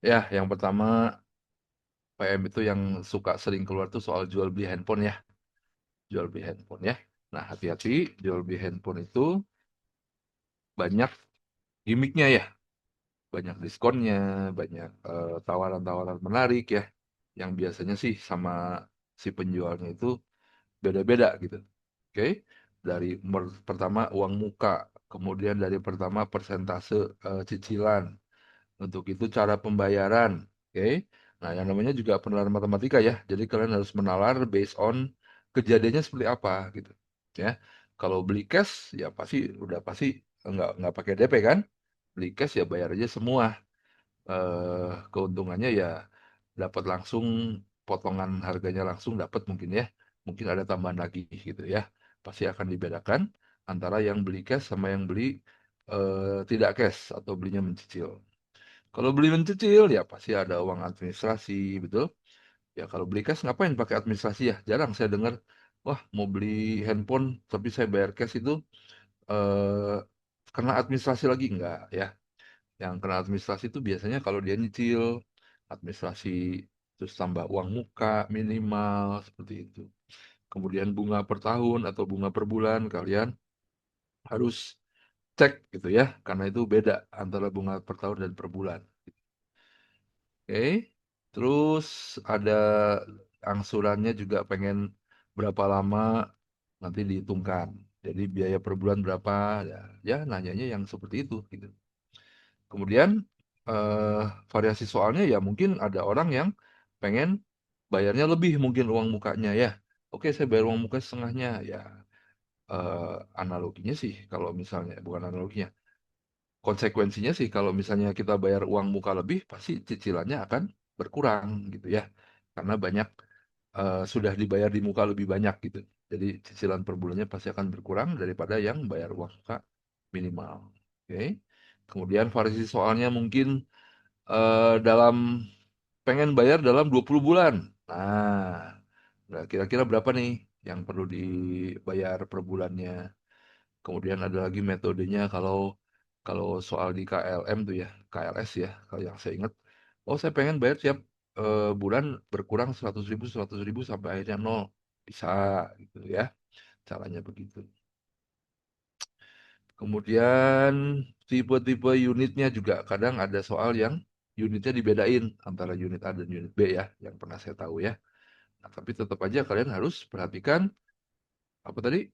Ya, yang pertama PM itu yang suka sering keluar tuh soal jual beli handphone ya, jual beli handphone ya. Nah, hati-hati jual beli handphone itu banyak gimmicknya ya, banyak diskonnya, banyak tawaran-tawaran menarik ya, yang biasanya sih sama si penjualnya itu beda-beda gitu. Oke, dari pertama uang muka, kemudian dari pertama persentase cicilan, untuk itu cara pembayaran. Oke, nah yang namanya juga penalaran matematika ya, jadi kalian harus menalar based on kejadiannya seperti apa gitu. Ya, kalau beli cash ya pasti udah pasti nggak pakai DP kan, beli cash ya bayar aja semua. Keuntungannya ya dapat langsung, potongan harganya langsung dapat mungkin ya. Mungkin ada tambahan lagi gitu ya. Pasti akan dibedakan antara yang beli cash sama yang beli tidak cash atau belinya mencicil. Kalau beli mencicil ya pasti ada uang administrasi, betul? Ya kalau beli cash ngapain pakai administrasi ya? Jarang saya dengar, wah mau beli handphone tapi saya bayar cash itu eh, kena administrasi lagi enggak ya? Yang kena administrasi itu biasanya kalau dia nyicil, administrasi, terus tambah uang muka minimal, seperti itu. Kemudian bunga per tahun atau bunga per bulan, kalian harus cek gitu ya, karena itu beda antara bunga per tahun dan per bulan. Oke, terus ada angsurannya juga pengen berapa lama, nanti dihitungkan. Jadi biaya per bulan berapa, ya, ya nanyanya yang seperti itu gitu. Kemudian eh, variasi soalnya ya mungkin ada orang yang pengen bayarnya lebih mungkin uang mukanya ya. Oke, saya bayar uang muka setengahnya ya. Analoginya sih kalau misalnya bukan analoginya, konsekuensinya sih kalau misalnya kita bayar uang muka lebih pasti cicilannya akan berkurang gitu ya. Karena banyak sudah dibayar di muka lebih banyak gitu. Jadi cicilan per bulannya pasti akan berkurang daripada yang bayar uang muka minimal. Oke. Kemudian variasi soalnya mungkin dalam pengen bayar dalam 20 bulan. Nah, kira-kira berapa nih yang perlu dibayar per bulannya? Kemudian ada lagi metodenya kalau kalau soal di KLM tuh ya, KLS ya, kalau yang saya ingat. Oh, saya pengen bayar tiap bulan berkurang 100.000, 100.000 sampai akhirnya nol. Bisa gitu ya, caranya begitu. Kemudian tipe-tipe unitnya juga kadang ada soal yang unitnya dibedain antara unit A dan unit B ya, yang pernah saya tahu ya. Nah, tapi tetap aja kalian harus perhatikan apa tadi?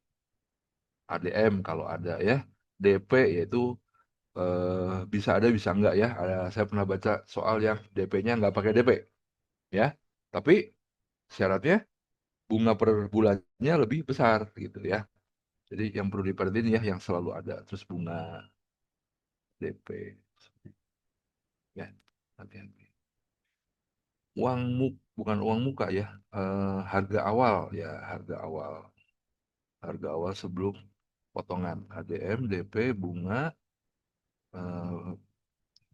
ADM kalau ada ya. DP yaitu bisa ada bisa enggak ya. Saya pernah baca soal yang DP-nya nggak pakai DP ya. Tapi syaratnya bunga per bulannya lebih besar gitu ya. Jadi yang perlu diperhatiin ya yang selalu ada terus bunga DP ya. Hati-hati. Bukan uang muka ya, harga awal ya, harga awal sebelum potongan HDM, DP, eh,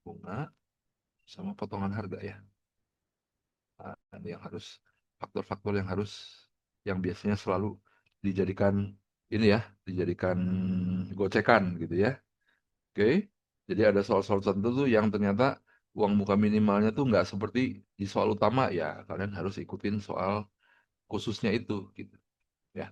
bunga sama potongan harga ya. Nah, ini yang harus faktor-faktor yang biasanya selalu dijadikan ini ya, dijadikan gocekan gitu ya. Oke, jadi ada soal-soal tertentu tuh yang ternyata uang muka minimalnya tuh nggak seperti di soal utama ya. Kalian harus ikutin soal khususnya itu gitu ya.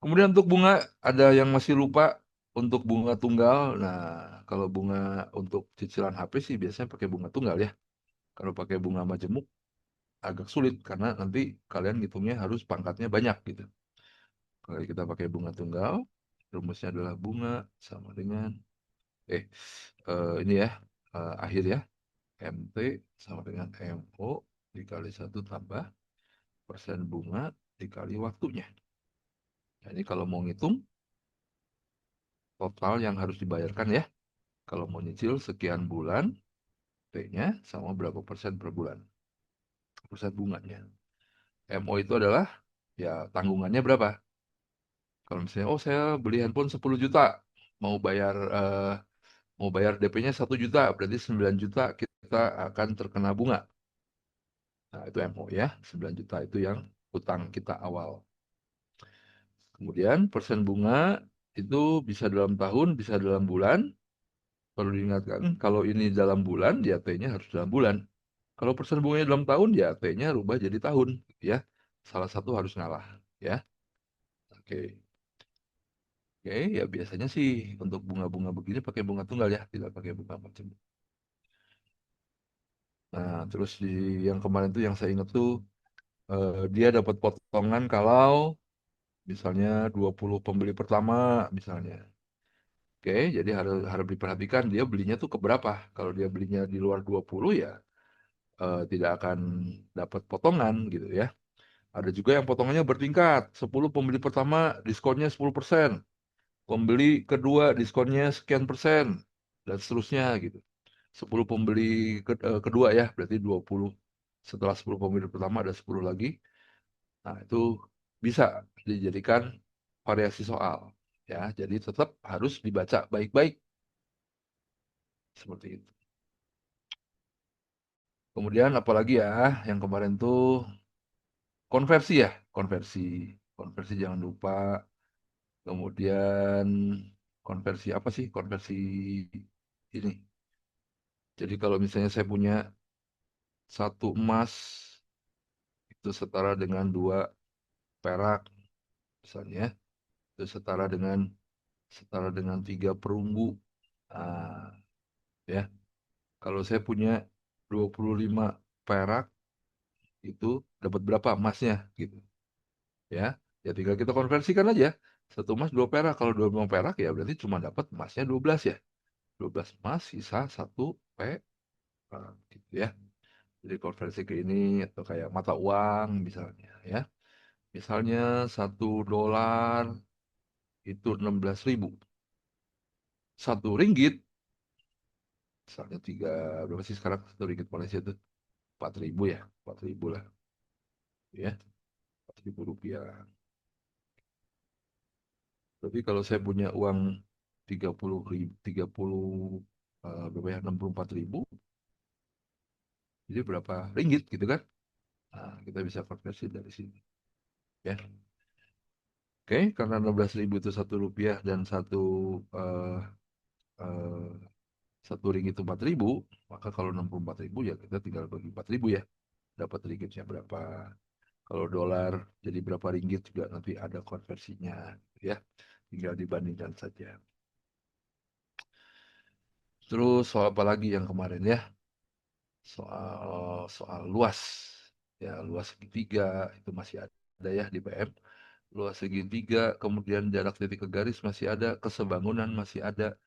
Kemudian untuk bunga ada yang masih lupa untuk bunga tunggal. Nah, kalau bunga untuk cicilan HP sih biasanya pakai bunga tunggal ya. Kalau pakai bunga majemuk agak sulit karena nanti kalian hitungnya harus pangkatnya banyak gitu. Kalau kita pakai bunga tunggal, rumusnya adalah bunga sama dengan eh ini ya, akhir ya, MT sama dengan MO dikali satu tambah persen bunga dikali waktunya. Jadi kalau mau ngitung total yang harus dibayarkan ya, kalau mau nyicil sekian bulan, P-nya sama berapa persen per bulan, persen bunganya. MO itu adalah ya tanggungannya berapa. Kalau misalnya, oh saya beli handphone 10 juta, mau bayar DP-nya 1 juta, berarti 9 juta kita akan terkena bunga. Nah, itu MO ya, 9 juta itu yang utang kita awal. Kemudian persen bunga itu bisa dalam tahun, bisa dalam bulan, perlu diingatkan, kalau ini dalam bulan, ya T-nya harus dalam bulan. Kalau persen bunganya dalam tahun, ya T-nya rubah jadi tahun, ya. Salah satu harus ngalah, ya. Oke. Oke, ya biasanya sih untuk bunga-bunga begini pakai bunga tunggal ya, tidak pakai bunga macam. Nah, terus di yang kemarin tuh yang saya ingat tuh dia dapat potongan kalau misalnya 20 pembeli pertama misalnya. Oke, jadi harus harus diperhatikan dia belinya tuh ke berapa. Kalau dia belinya di luar 20 ya tidak akan dapat potongan gitu ya. Ada juga yang potongannya bertingkat. 10 pembeli pertama diskonnya 10%. Pembeli kedua diskonnya sekian persen dan seterusnya gitu. 10 pembeli kedua ya, berarti 20. Setelah 10 pembeli pertama ada 10 lagi. Nah, itu bisa dijadikan variasi soal ya. Jadi tetap harus dibaca baik-baik seperti itu. Kemudian apalagi ya yang kemarin tuh konversi ya, konversi. Konversi jangan lupa. Kemudian konversi apa sih? Konversi ini. Jadi kalau misalnya saya punya satu emas itu setara dengan dua perak misalnya, itu setara dengan tiga perunggu. Ah, ya, kalau saya punya 25 perak itu dapat berapa emasnya gitu. Ya, ya tinggal kita konversikan aja. Satu emas dua perak. Kalau 25 perak ya berarti cuma dapat emasnya 12 ya. 12 emas sisa satu perak gitu ya. Jadi konversi ke ini atau kayak mata uang misalnya ya. Misalnya 1 dolar itu 16.000. 1 ringgit, misalnya tiga, berapa sih sekarang 1 ringgit Malaysia itu? 4.000 ya, 4.000 lah. Ya, 4.000 rupiah. Tapi kalau saya punya uang 30 ribu, 30, berapa ya, 64.000, jadi berapa ringgit gitu kan? Nah, kita bisa konversi dari sini. Ya, oke, karena 16.000 itu 1 rupiah dan eh, eh, 1 ringgit itu 4.000, maka kalau 64.000 ya kita tinggal bagi 4.000 ya. Dapat ringgitnya berapa. Kalau dolar jadi berapa ringgit juga nanti ada konversinya. Ya, tinggal dibandingkan saja. Terus soal apa lagi yang kemarin ya? Soal soal luas. Ya, luas segitiga itu masih ada ya di PM. Luas segitiga, kemudian jarak titik ke garis masih ada, kesebangunan masih ada.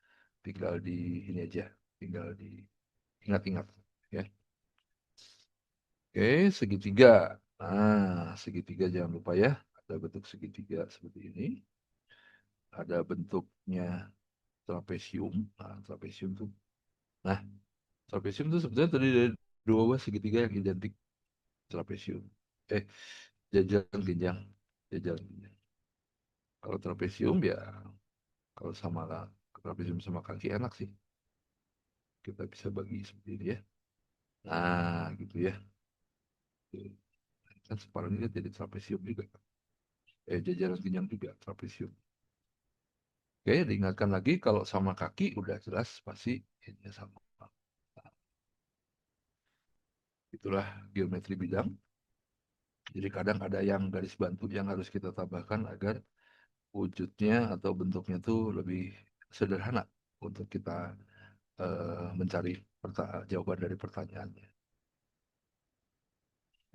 Tinggal di ini aja, tinggal diingat-ingat ya. Oke, segitiga. Nah, segitiga jangan lupa ya. Ada bentuk segitiga seperti ini. Ada bentuknya trapesium. Nah, trapesium tuh. Nah, trapesium itu sebetulnya tadi dari dua buah segitiga yang identik trapesium. Eh, jajaran genjang. Jajaran genjang. Kalau trapesium ya, kalau sama trapesium sama kaki enak sih. Kita bisa bagi seperti ini ya. Nah, gitu ya. Kan separuh ini kan jadi trapesium juga. Jajaran genjang juga trapesium. Oke, diingatkan lagi kalau sama kaki udah jelas pasti ini sama. Itulah geometri bidang. Jadi kadang ada yang garis bantu yang harus kita tambahkan agar wujudnya atau bentuknya tuh lebih sederhana untuk kita mencari jawaban dari pertanyaannya.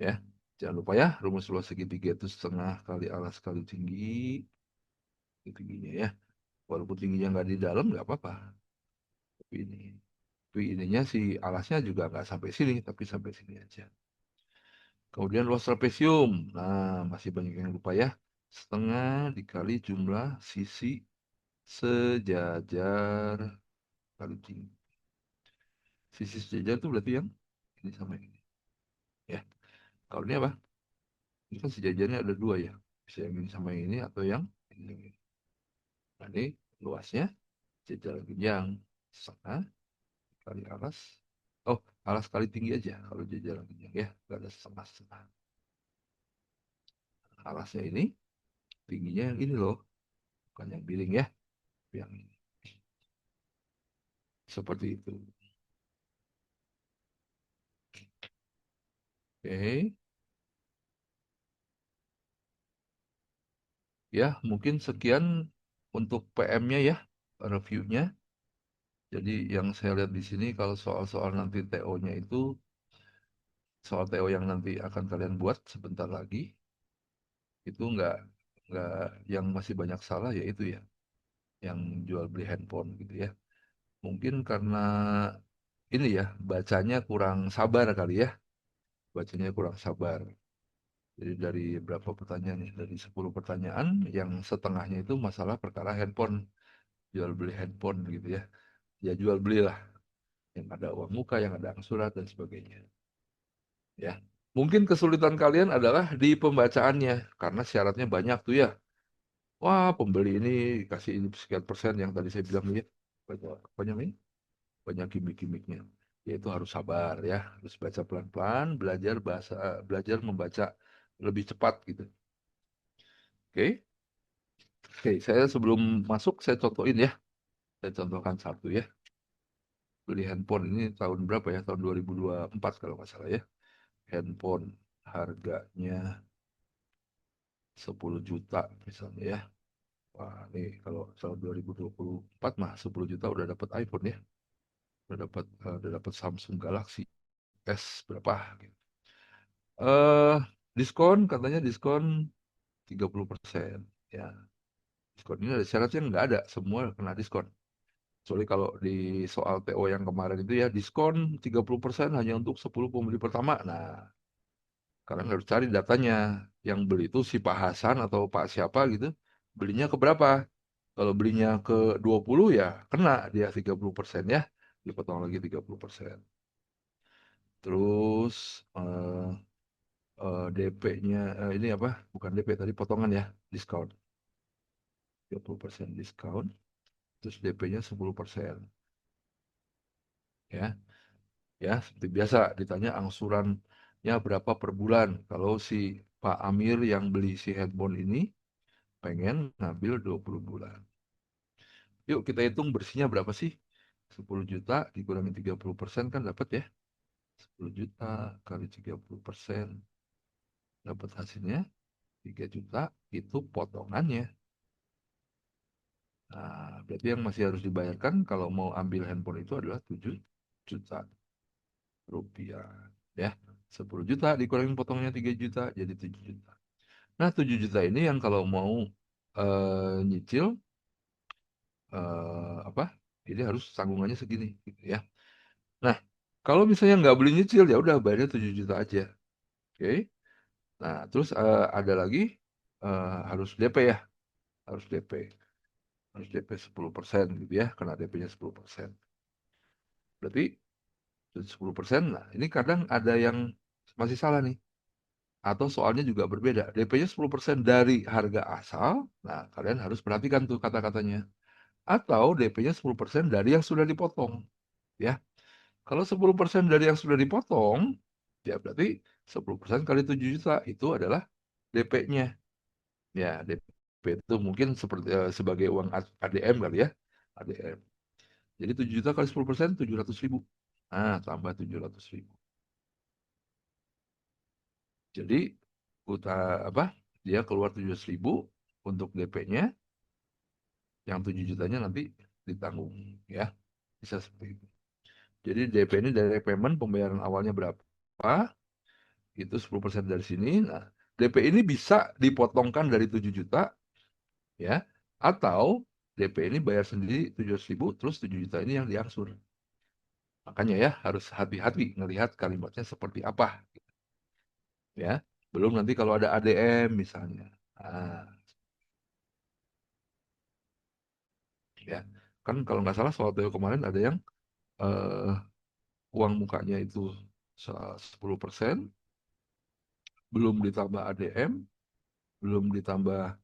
Ya, jangan lupa ya rumus luas segitiga itu setengah kali alas kali tinggi, itu tingginya ya. Walaupun tingginya nggak di dalam nggak apa-apa. Tapi ininya si alasnya juga nggak sampai sini, tapi sampai sini aja. Kemudian luas trapesium. Nah, masih banyak yang lupa ya. Setengah dikali jumlah sisi sejajar kali tinggi. Sisi sejajar itu berarti yang ini sama ini. Ya, kalau ini apa? Ini kan sejajarnya ada dua ya. Bisa yang ini sama yang ini atau yang ini. Nah, ini luasnya sejajar yang setengah kali alas. Oh, alas kali tinggi aja kalau jajaran genjang ya. Gak ada setengah-setengah. Alasnya ini, tingginya yang ini loh. Bukan yang piring ya. Yang ini. Seperti itu. Oke. Ya, mungkin sekian untuk PM-nya ya, reviewnya. Jadi yang saya lihat di sini kalau soal-soal nanti TO-nya itu, soal TO yang nanti akan kalian buat sebentar lagi, itu nggak yang masih banyak salah ya itu ya, yang jual beli handphone gitu ya. Mungkin karena ini ya, bacanya kurang sabar kali ya, bacanya kurang sabar. Jadi dari berapa pertanyaan nih? Dari 10 pertanyaan, yang setengahnya itu masalah perkara handphone, jual beli handphone gitu ya. Ya jual belilah, yang ada uang muka, yang ada angsuran dan sebagainya. Ya, mungkin kesulitan kalian adalah di pembacaannya, karena syaratnya banyak tuh ya. Wah, pembeli ini kasih ini sekian persen yang tadi saya bilang ya. Banyak, banyak ini, banyak gimmick-gimmicknya. Yaitu harus sabar ya, harus baca pelan-pelan, belajar bahasa, belajar membaca lebih cepat gitu. Oke. Oke, saya sebelum masuk saya contohin ya. Saya contohkan satu ya. Beli handphone ini tahun berapa ya? Tahun 2024 kalau nggak salah ya. Handphone harganya 10 juta misalnya ya. Wah, ini kalau tahun 2024 mah 10 juta udah dapat iPhone ya. Udah dapat Samsung Galaxy S berapa gitu. Eh, diskon katanya diskon 30%. Ya, diskon ini ada syaratnya nggak ada, semua kena diskon. Kecuali kalau di soal TO yang kemarin itu ya diskon 30% hanya untuk 10 pembeli pertama. Nah, kalian harus cari datanya. Yang beli itu si Pak Hasan atau Pak siapa gitu. Belinya ke berapa? Kalau belinya ke 20 ya kena dia 30% ya. Dipotong lagi 30%. Terus DP-nya ini apa? Bukan DP tadi potongan ya, diskon. 30% diskon. Terus DP-nya 10%. Ya. Ya, seperti biasa ditanya angsurannya berapa per bulan. Kalau si Pak Amir yang beli si handphone ini pengen ngambil 20 bulan. Yuk kita hitung bersihnya berapa sih? 10 juta dikurangi 30% kan dapat ya. 10 juta kali 30% dapat hasilnya 3 juta itu potongannya. Nah, berarti yang masih harus dibayarkan kalau mau ambil handphone itu adalah 7 juta rupiah. Ya, 10 juta dikurangi potongnya 3 juta jadi 7 juta. Nah, 7 juta ini yang kalau mau nyicil apa? Ini harus tanggungannya segini gitu ya. Nah, kalau misalnya nggak beli nyicil ya udah bayarnya 7 juta aja. Oke. Nah, terus ada lagi harus DP ya, harus DP. Harus DP 10% gitu ya, karena DP-nya 10%. Berarti 10%. Nah, ini kadang ada yang masih salah nih. Atau soalnya juga berbeda. DP-nya 10% dari harga asal. Nah, kalian harus perhatikan tuh kata-katanya. Atau DP-nya 10% dari yang sudah dipotong. Ya, kalau 10% dari yang sudah dipotong, ya berarti 10% kali 7 juta itu adalah DP-nya. Ya, DP itu mungkin seperti sebagai uang ADM kali ya. ADM. Jadi 7 juta kali 10% 700 ribu. Nah, tambah 700 ribu. Jadi, apa? Dia keluar 700 ribu untuk DP-nya, yang 7 jutanya nanti ditanggung. Ya, bisa seperti itu. Jadi DP ini dari payment pembayaran awalnya berapa? Itu 10% dari sini. Nah, DP ini bisa dipotongkan dari 7 juta ya, atau DP ini bayar sendiri 700 ribu, terus 7 juta ini yang diangsur. Makanya ya harus hati-hati ngelihat kalimatnya seperti apa ya. Belum nanti kalau ada ADM misalnya. Nah, ya. Kan kalau nggak salah soal Teo kemarin ada yang eh, uang mukanya itu 10%, belum ditambah ADM, belum ditambah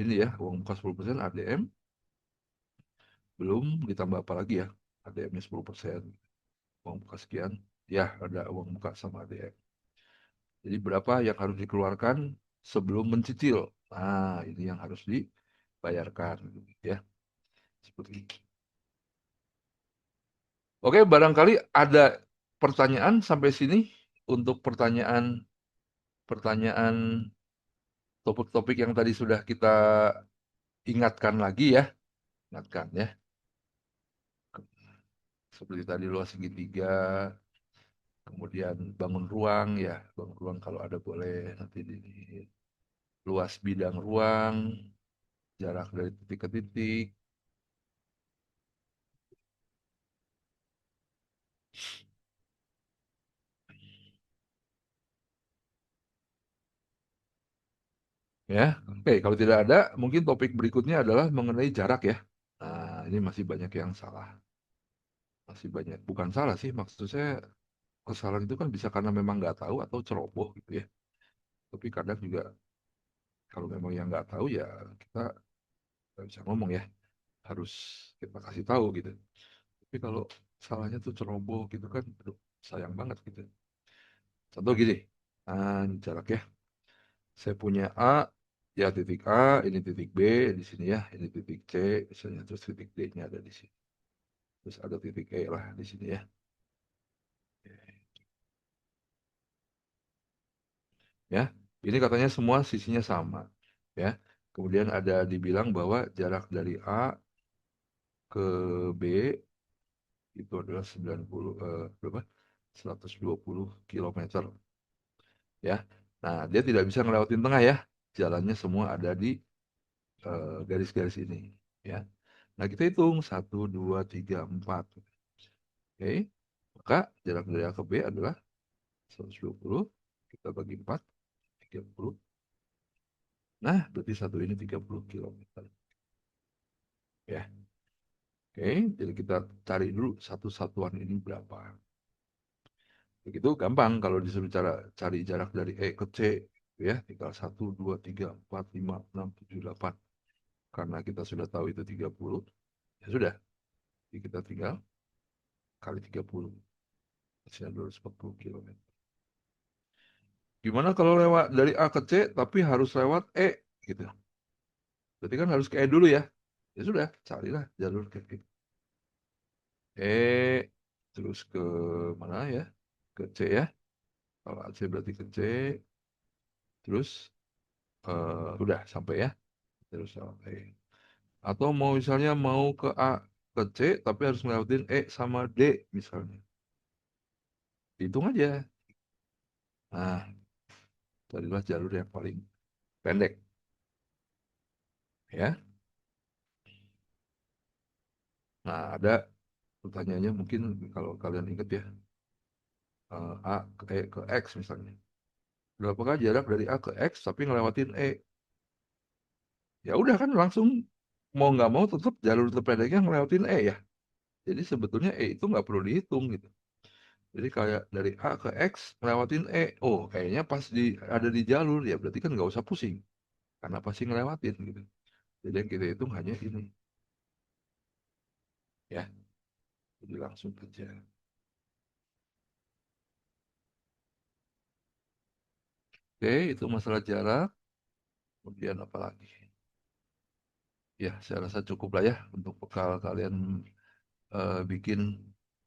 ini ya, uang muka 10% ADM, belum ditambah apa lagi ya, ADM-nya 10%, uang muka sekian, ya ada uang muka sama ADM. Jadi berapa yang harus dikeluarkan sebelum mencicil? Nah, ini yang harus dibayarkan, ya. Seperti itu. Oke, barangkali ada pertanyaan sampai sini untuk pertanyaan topik-topik yang tadi sudah kita ingatkan lagi ya, ingatkan ya. Seperti tadi luas segitiga, kemudian bangun ruang ya, bangun ruang kalau ada boleh nanti di luas bidang ruang, jarak dari titik ke titik, ya. Oke, kalau tidak ada, mungkin topik berikutnya adalah mengenai jarak ya. Nah, ini masih banyak yang salah. Masih banyak. Bukan salah sih, maksud saya kesalahan itu kan bisa karena memang nggak tahu atau ceroboh gitu ya. Tapi kadang juga kalau memang yang nggak tahu ya kita nggak bisa ngomong ya. Harus kita kasih tahu gitu. Tapi kalau salahnya tuh ceroboh gitu kan, aduh, sayang banget gitu. Contoh gini, ini jarak ya. Saya punya A, ya titik A, ini titik B di sini ya, ini titik C, misalnya terus titik D-nya ada di sini. Terus ada titik E lah di sini ya. Ya, ini katanya semua sisinya sama. Ya, kemudian ada dibilang bahwa jarak dari A ke B itu adalah 90 berapa? 120 kilometer. Ya. Nah, dia tidak bisa ngelewatin tengah ya. Jalannya semua ada di garis-garis ini. Ya. Nah, kita hitung 1, 2, 3, 4. Oke. Maka jarak dari A ke B adalah 120. Kita bagi 4, 30. Nah, berarti satu ini 30 kilometer. Ya. Oke, jadi kita cari dulu satu satuan ini berapa. Begitu gampang kalau disuruh cari jarak dari E ke C, ya, tinggal 1, 2, 3, 4, 5, 6, 7, 8. Karena kita sudah tahu itu 30, ya sudah, jadi kita tinggal kali 30, hasilnya 240 kilometer. Gimana kalau lewat dari A ke C, tapi harus lewat E, gitu. Berarti kan harus ke E dulu ya. Ya sudah, carilah jalur ke E, terus ke mana ya? Ke C ya. Kalau AC berarti ke C, terus udah sampai ya. Terus sampai. Atau mau misalnya mau ke A ke C, tapi harus ngelewatin E sama D misalnya. Hitung aja. Nah, carilah jalur yang paling pendek. Ya. Nah, ada pertanyaannya mungkin kalau kalian ingat ya. A ke E ke X misalnya. Berapakah jarak dari A ke X tapi ngelewatin E? Ya udah kan langsung mau nggak mau tetap jalur terpendeknya ngelewatin E ya. Jadi sebetulnya E itu nggak perlu dihitung gitu. Jadi kayak dari A ke X ngelewatin E. Oh, kayaknya pas ada di jalur ya berarti kan nggak usah pusing karena pasti ngelewatin gitu. Jadi yang kita hitung hanya ini ya. Jadi langsung aja. Oke, itu masalah jarak. Kemudian apa lagi? Ya, saya rasa cukup lah ya untuk bekal kalian bikin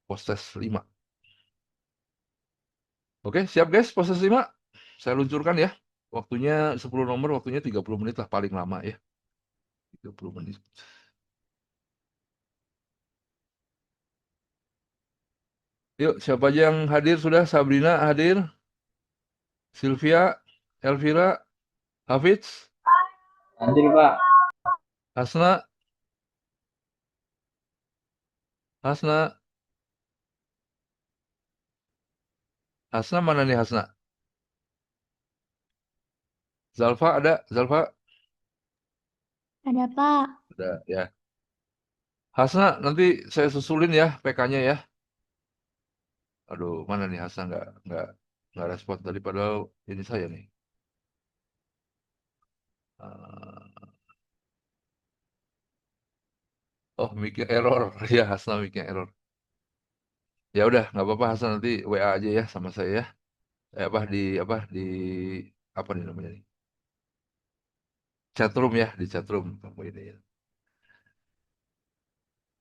postes 5. Oke, siap guys, postes 5. Saya luncurkan ya. Waktunya 10 nomor, waktunya 30 menit lah paling lama ya. 30 menit. Yuk, siapa aja yang hadir sudah? Sabrina hadir, Sylvia, Elvira, Hafiz, Hadir Pak. Hasna, Hasna, Hasna mana nih Hasna? Zalfa ada? Zalfa Ada Pak. ada ya. Hasna nanti saya susulin ya PK-nya ya. Aduh, mana nih Hasna nggak respon tadi padahal ini saya nih. Eh, oh, mic-nya error. Ya, Hasna mic-nya error. Ya udah, nggak apa-apa Hasna nanti WA aja ya sama saya ya. Apa di apa nih namanya nih? Chatroom ya, di chatroom kamu ini ya.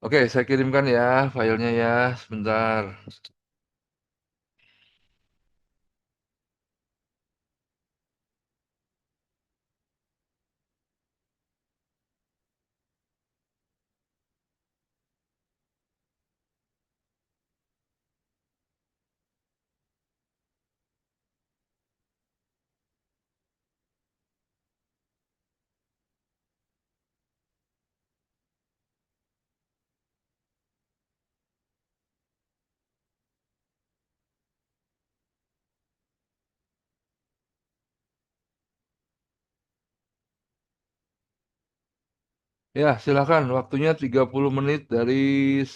Oke, saya kirimkan ya filenya ya, sebentar. Ya, silakan. Waktunya 30 menit dari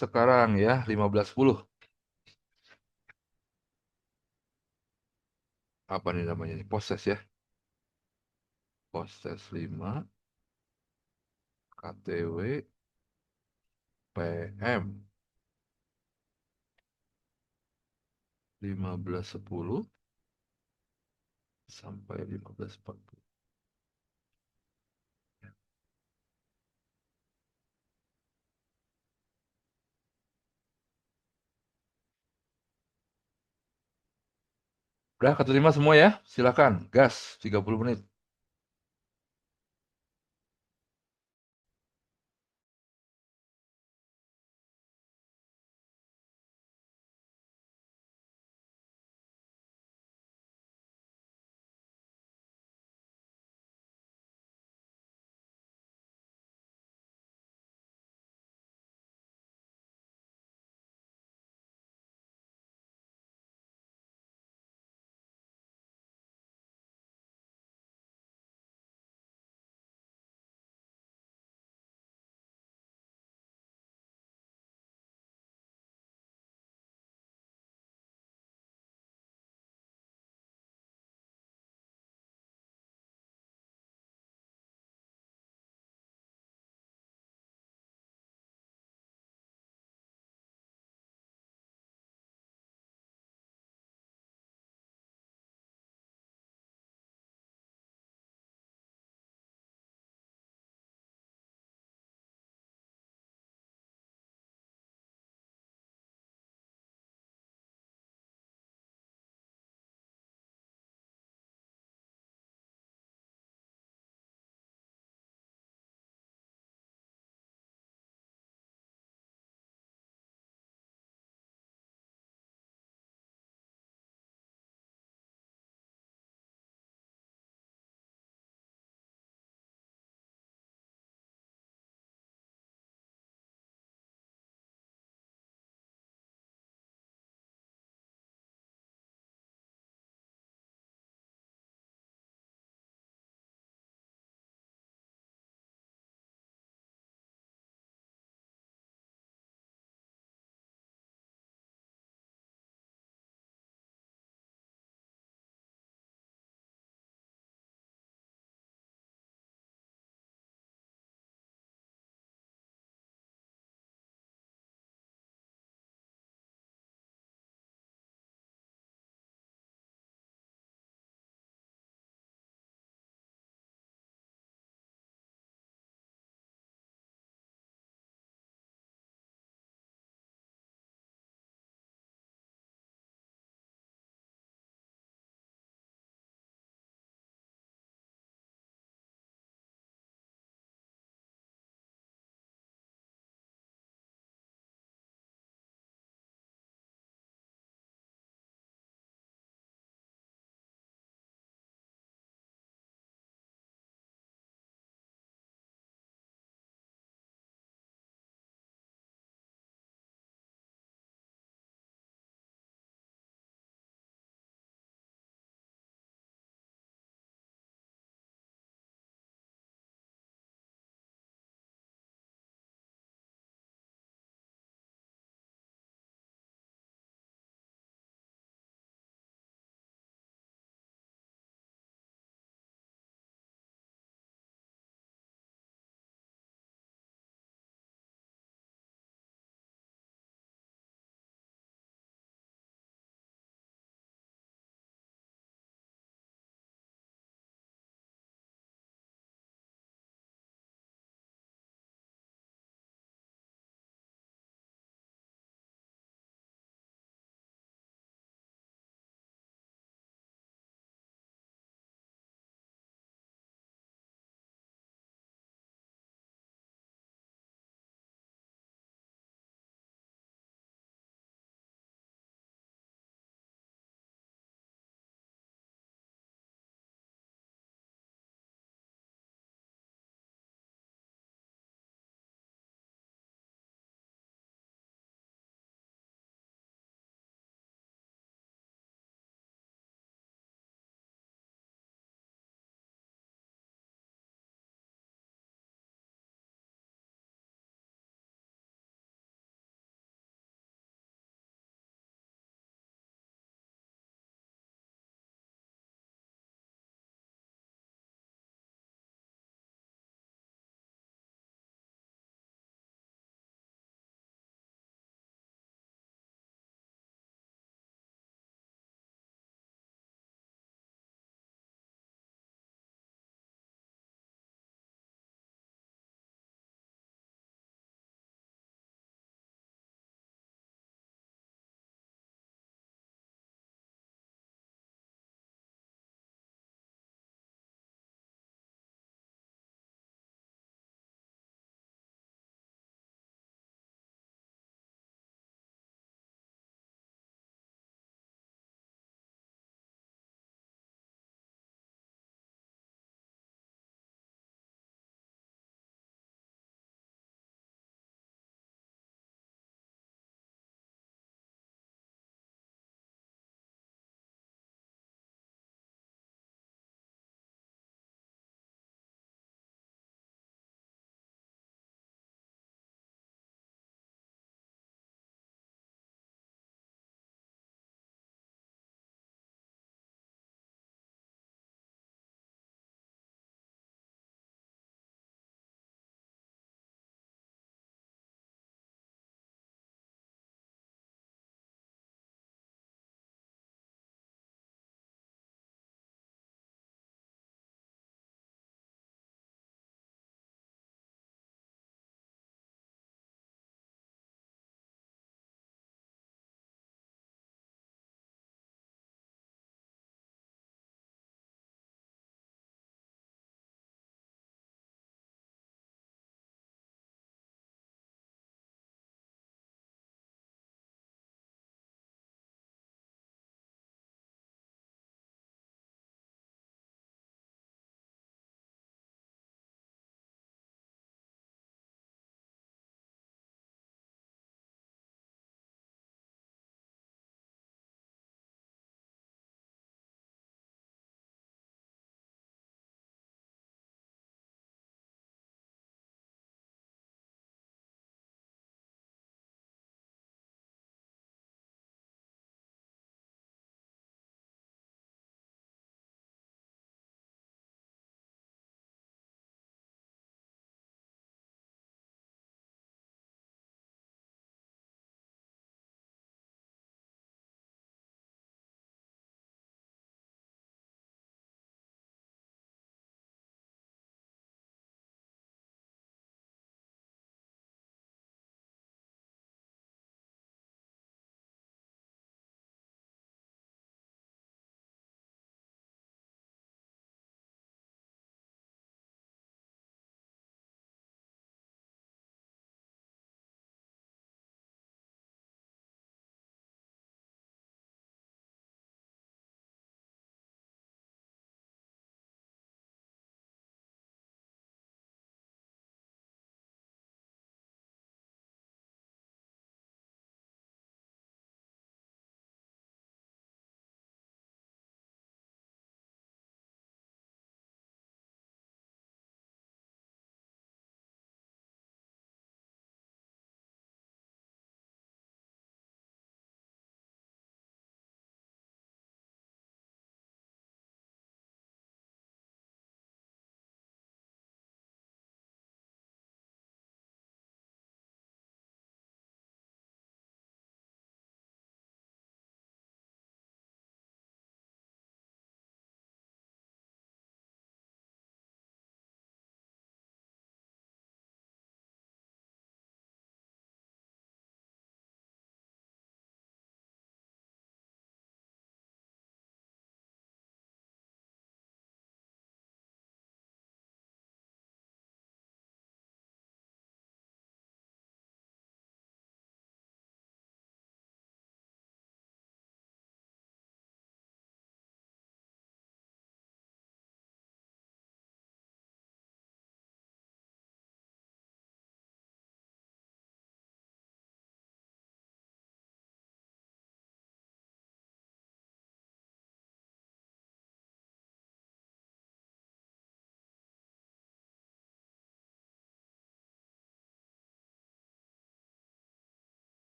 sekarang ya, 15.10. Apa nih namanya? Proses ya. Proses 5, KTW, PM, 15.10 sampai 15.40. Udah keterima semua ya? Silakan, gas 30 menit.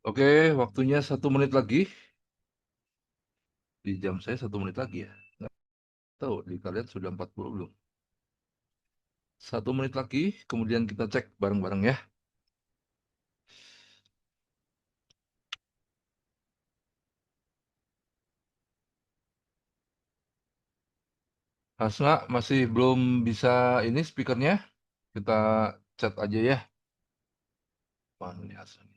Oke, waktunya 1 menit lagi. Di jam saya 1 menit lagi ya. Nggak tahu, di kalian sudah 40 belum? 1 menit lagi, kemudian kita cek bareng-bareng ya. Hasna masih belum bisa ini speakernya. Kita chat aja ya. Mana nih Hasna?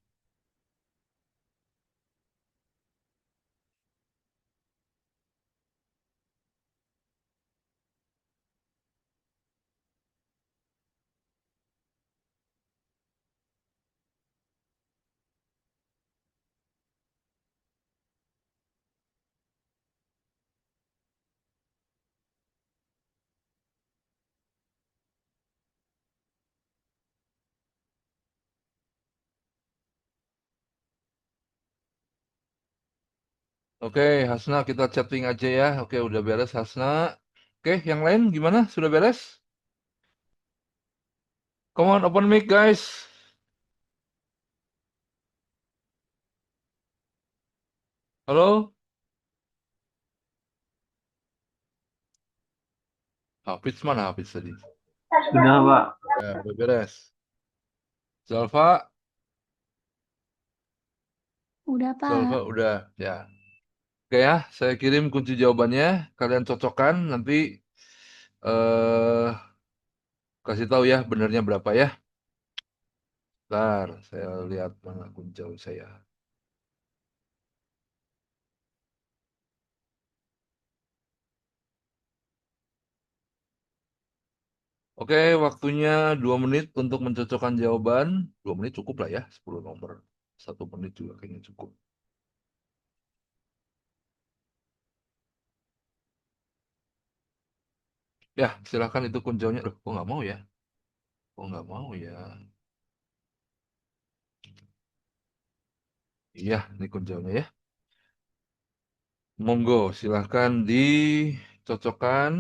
Oke, Hasna kita chatting aja ya. Oke, udah beres Hasna. Oke, yang lain gimana? Sudah beres? Come on, open mic guys. Halo? Hafiz mana Hafiz tadi? Sudah, Pak. Ya, udah beres. Zalfa, Udah, Zalfa Pak. udah. Ya. Oke ya, saya kirim kunci jawabannya. Kalian cocokkan nanti eh kasih tahu ya benernya berapa ya. Bentar, saya lihat mana kunci jawaban saya. Oke, waktunya 2 menit untuk mencocokkan jawaban. 2 menit cukup lah ya, 10 nomor. 1 menit juga kayaknya cukup. Ya, silahkan itu kunci jawabannya. Loh, kok nggak mau ya? Kok nggak mau ya? Iya, ini kunci jawabannya ya. Monggo, silahkan dicocokkan.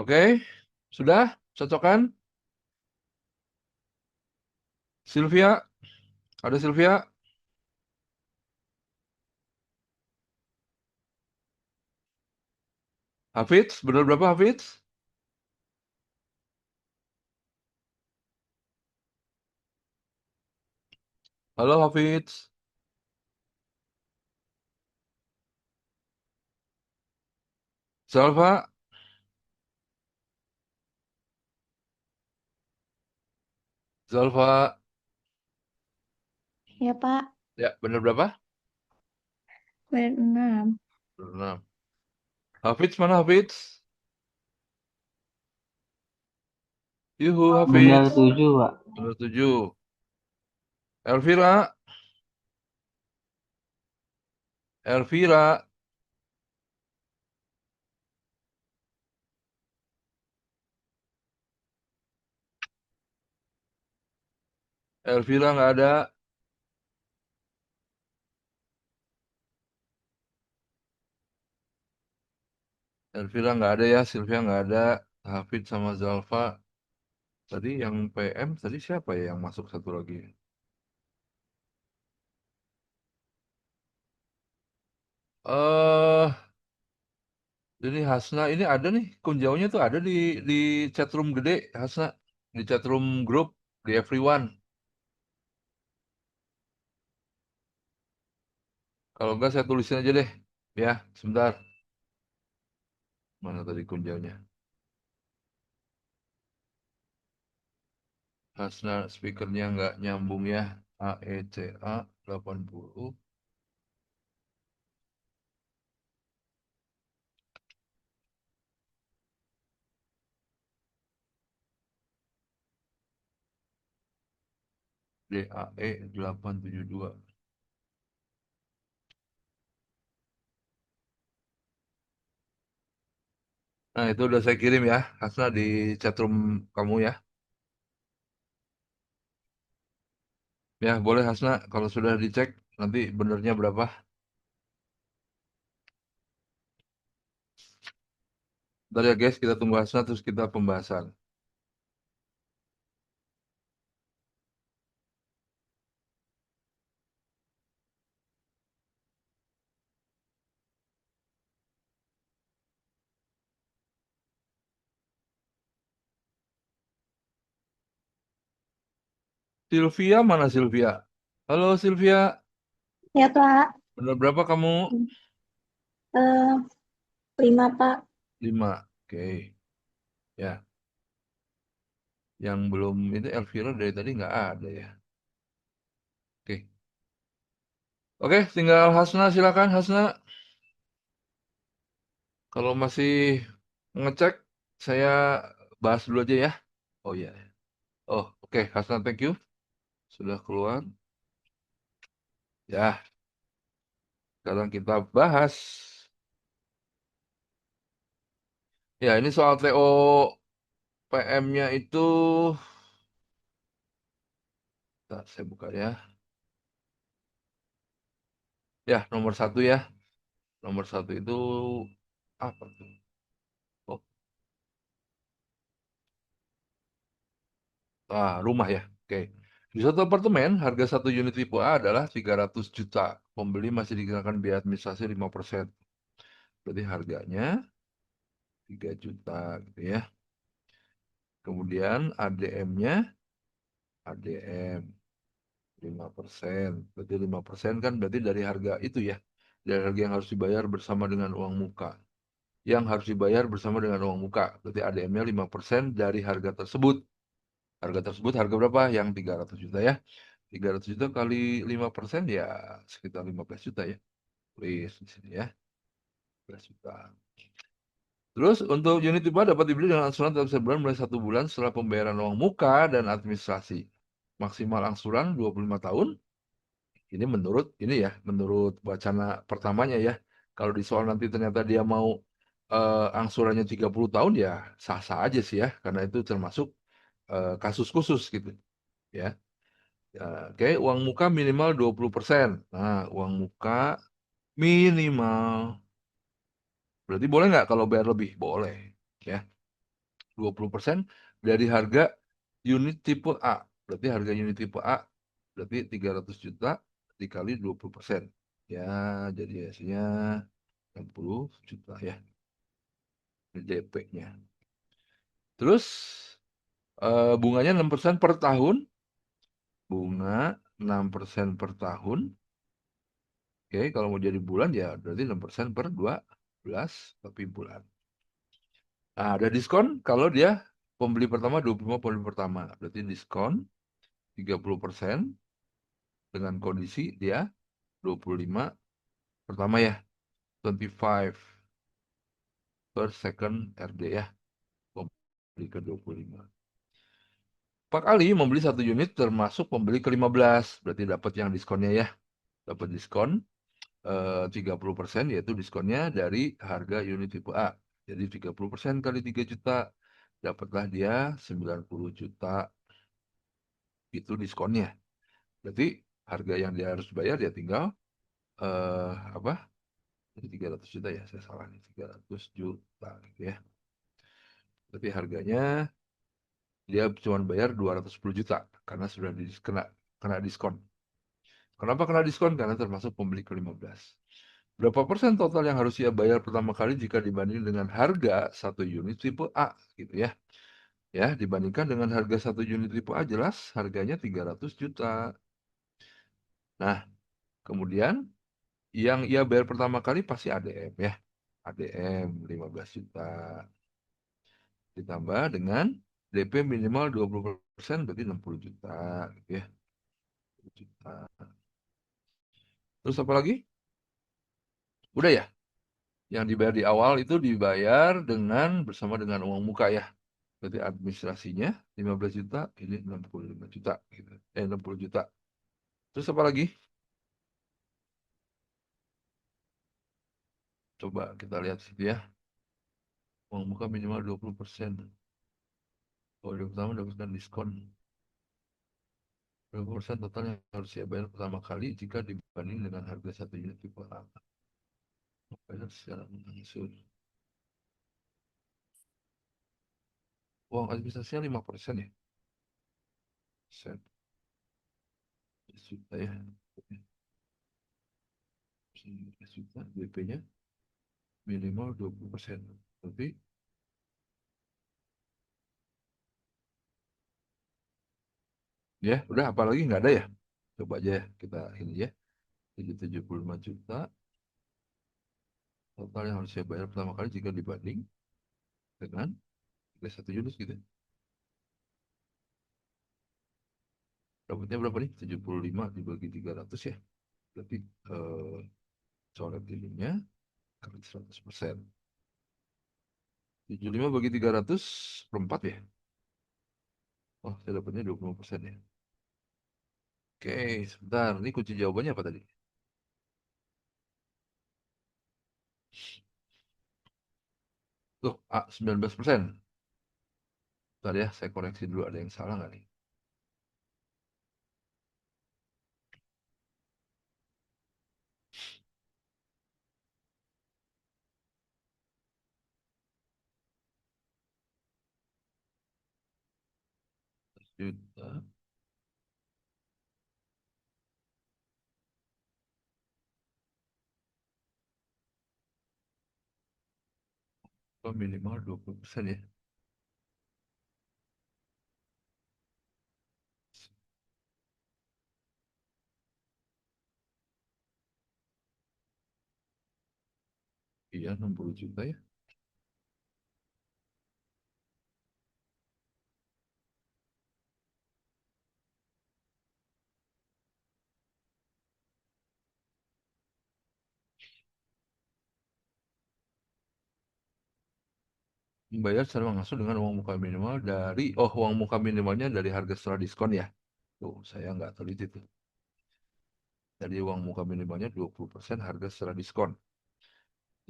Oke, sudah cocokkan? Sylvia, ada Sylvia? Hafidz, benar berapa Hafidz? Halo Hafidz. Salva, Salva. Ya, Pak. Ya, benar berapa? Benar 6. Benar 6. Hafidz mana Hafidz? Yuhu Benar Hafidz. 7, Pak. Benar 7. Elvira, Elvira, Elvira nggak ada. Elvira nggak ada ya, Sylvia nggak ada. Hafidz sama Zalfa. Tadi yang PM, tadi siapa ya yang masuk satu lagi? Eh, ini Hasna, ini ada nih, kunjaunya tuh ada di chatroom gede, Hasna. Di chatroom grup, di everyone. Kalau enggak saya tulisin aja deh. Ya, sebentar. Mana tadi kunjaunya? Hasna speakernya nggak nyambung ya. AECA 80. DAE 872. Nah, itu udah saya kirim ya. Hasna di chatroom kamu ya. Ya, boleh Hasna. Kalau sudah dicek, nanti benernya berapa. Bentar ya guys, kita tunggu Hasna terus kita pembahasan. Sylvia mana Sylvia? Halo Sylvia, Ya, Pak. bener berapa kamu? Eh, 5, Pak. 5. Oke. Ya, yang belum itu Elvira dari tadi nggak ada ya. Oke. Oke, tinggal Hasna, silakan Hasna. Kalau masih ngecek, saya bahas dulu aja ya. Oh iya. Oh, oke, Hasna, thank you. Sudah keluar. Ya, sekarang kita bahas. Ya, ini soal TO PM-nya itu, nah, saya buka ya. Ya, nomor 1 ya. Nomor 1 itu apa tuh? Oh, rumah ya. Oke. Di suatu apartemen, harga satu unit tipe A adalah 300 juta. Pembeli masih dikenakan biaya administrasi 5%. Berarti harganya 3 juta gitu ya. Kemudian ADM-nya, ADM 5%. Berarti 5% kan berarti dari harga itu ya. Dari harga yang harus dibayar bersama dengan uang muka. Yang harus dibayar bersama dengan uang muka. Berarti ADM-nya 5% dari harga tersebut. Harga tersebut harga berapa? Yang 300 juta ya. 300 juta kali 5% ya sekitar 15 juta ya. Tulis di sini ya. 15 juta. Terus untuk unit tipe dapat dibeli dengan angsuran dalam sebulan mulai 1 bulan setelah pembayaran uang muka dan administrasi. Maksimal angsuran 25 tahun. Ini menurut ini ya, menurut wacana pertamanya ya. Kalau di soal nanti ternyata dia mau angsurannya 30 tahun ya sah-sah aja sih ya karena itu termasuk kasus khusus gitu ya. Ya, oke, uang muka minimal 20%. Nah, uang muka minimal. Berarti boleh nggak kalau bayar lebih? Boleh. Ya, 20% dari harga unit tipe A. Berarti harga unit tipe A berarti 300 juta dikali 20%. Ya, jadi hasilnya 60 juta ya. DP-nya. Terus bunganya 6% per tahun. Bunga 6% per tahun. Oke, kalau mau jadi bulan ya berarti 6% per 12 tapi bulan. Nah, ada diskon kalau dia pembeli pertama 25 pembeli pertama. Berarti diskon 30% dengan kondisi dia 25 pertama ya. 25 per second RD ya. Pembeli ke 25. Pak Ali membeli satu unit termasuk pembeli ke-15. Berarti dapat yang diskonnya ya. Dapat diskon 30% yaitu diskonnya dari harga unit tipe A. Jadi 30% kali 3 juta dapatlah dia 90 juta itu diskonnya. Berarti harga yang dia harus bayar dia tinggal apa? Jadi 300 juta ya, saya salah nih 300 juta gitu ya. Tapi harganya dia cuma bayar 210 juta karena sudah kena diskon. Kenapa kena diskon? Karena termasuk pembeli ke-15. Berapa persen total yang harus ia bayar pertama kali jika dibanding dengan harga satu unit tipe A gitu ya. Ya, dibandingkan dengan harga satu unit tipe A jelas harganya 300 juta. Nah, kemudian Yang ia bayar pertama kali pasti ADM ya. ADM 15 juta. Ditambah dengan DP minimal 20% berarti 60 juta gitu ya. 60 juta. Terus apa lagi? Udah ya? Yang dibayar di awal itu dibayar dengan bersama dengan uang muka ya. Berarti administrasinya 15 juta, ini 65 juta gitu. 60 juta. Terus apa lagi? Coba kita lihat situ ya. Uang muka minimal 20%. Kalau yang pertama dapatkan diskon. 20% total yang harus saya bayar pertama kali jika dibanding dengan harga satu unit tipe A. Bayar secara langsung. Uang administrasinya 5% ya. Persen. Juta ya. 15 juta. DP-nya minimal 20%. Berarti ya udah apalagi nggak ada ya. Coba aja ya kita ini ya. Jadi 75 juta total yang harus saya bayar pertama kali jika dibanding dengan harga satu unit gitu. Dapatnya berapa nih? 75 dibagi 300 ya. Berarti eh, coret ininya kali 100%. 75 bagi 300 per 4 ya. Oh, saya dapatnya 20% ya. Oke, sebentar. Ini kunci jawabannya apa tadi? Tuh, A, 19%. Bentar ya, saya koreksi dulu. Ada yang salah nggak nih? Juta, oh, minimal 20% ya. Iya, 60 juta ya. Membayar secara langsung dengan uang muka minimal dari, oh, uang muka minimalnya dari harga setelah diskon ya. Tuh, saya nggak teliti tuh. Jadi uang muka minimalnya 20% harga setelah diskon.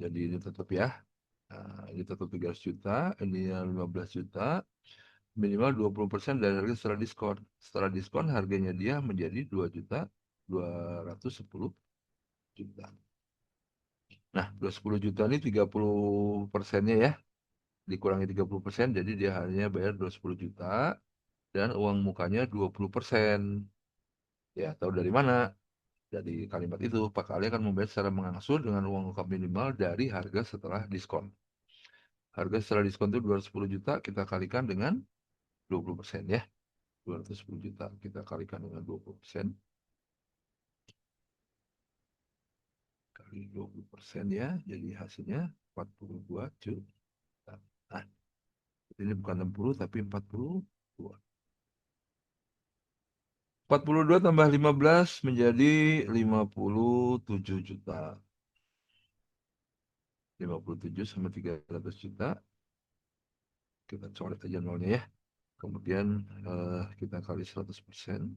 Jadi ini tetap ya. Nah, ini tetap 300 juta, ini yang 15 juta, minimal 20% dari harga setelah diskon. Setelah diskon harganya dia menjadi 2 juta 210 juta. Nah, 210 juta ini 30%-nya ya, dikurangi 30%, jadi dia hanya bayar 210 juta dan uang mukanya 20%. Ya, tahu dari mana? Dari kalimat itu, Pak Kali akan membayar secara mengangsur dengan uang muka minimal dari harga setelah diskon. Harga setelah diskon itu 210 juta, kita kalikan dengan 20% ya. 210 juta kita kalikan dengan 20% kali 20% ya. Jadi hasilnya 42 juta. Nah, ini bukan 60 tapi 42. 42 tambah 15 menjadi 57 juta. 57 sama 300 juta. Kita coret aja nolnya ya. Kemudian kita kali 100%.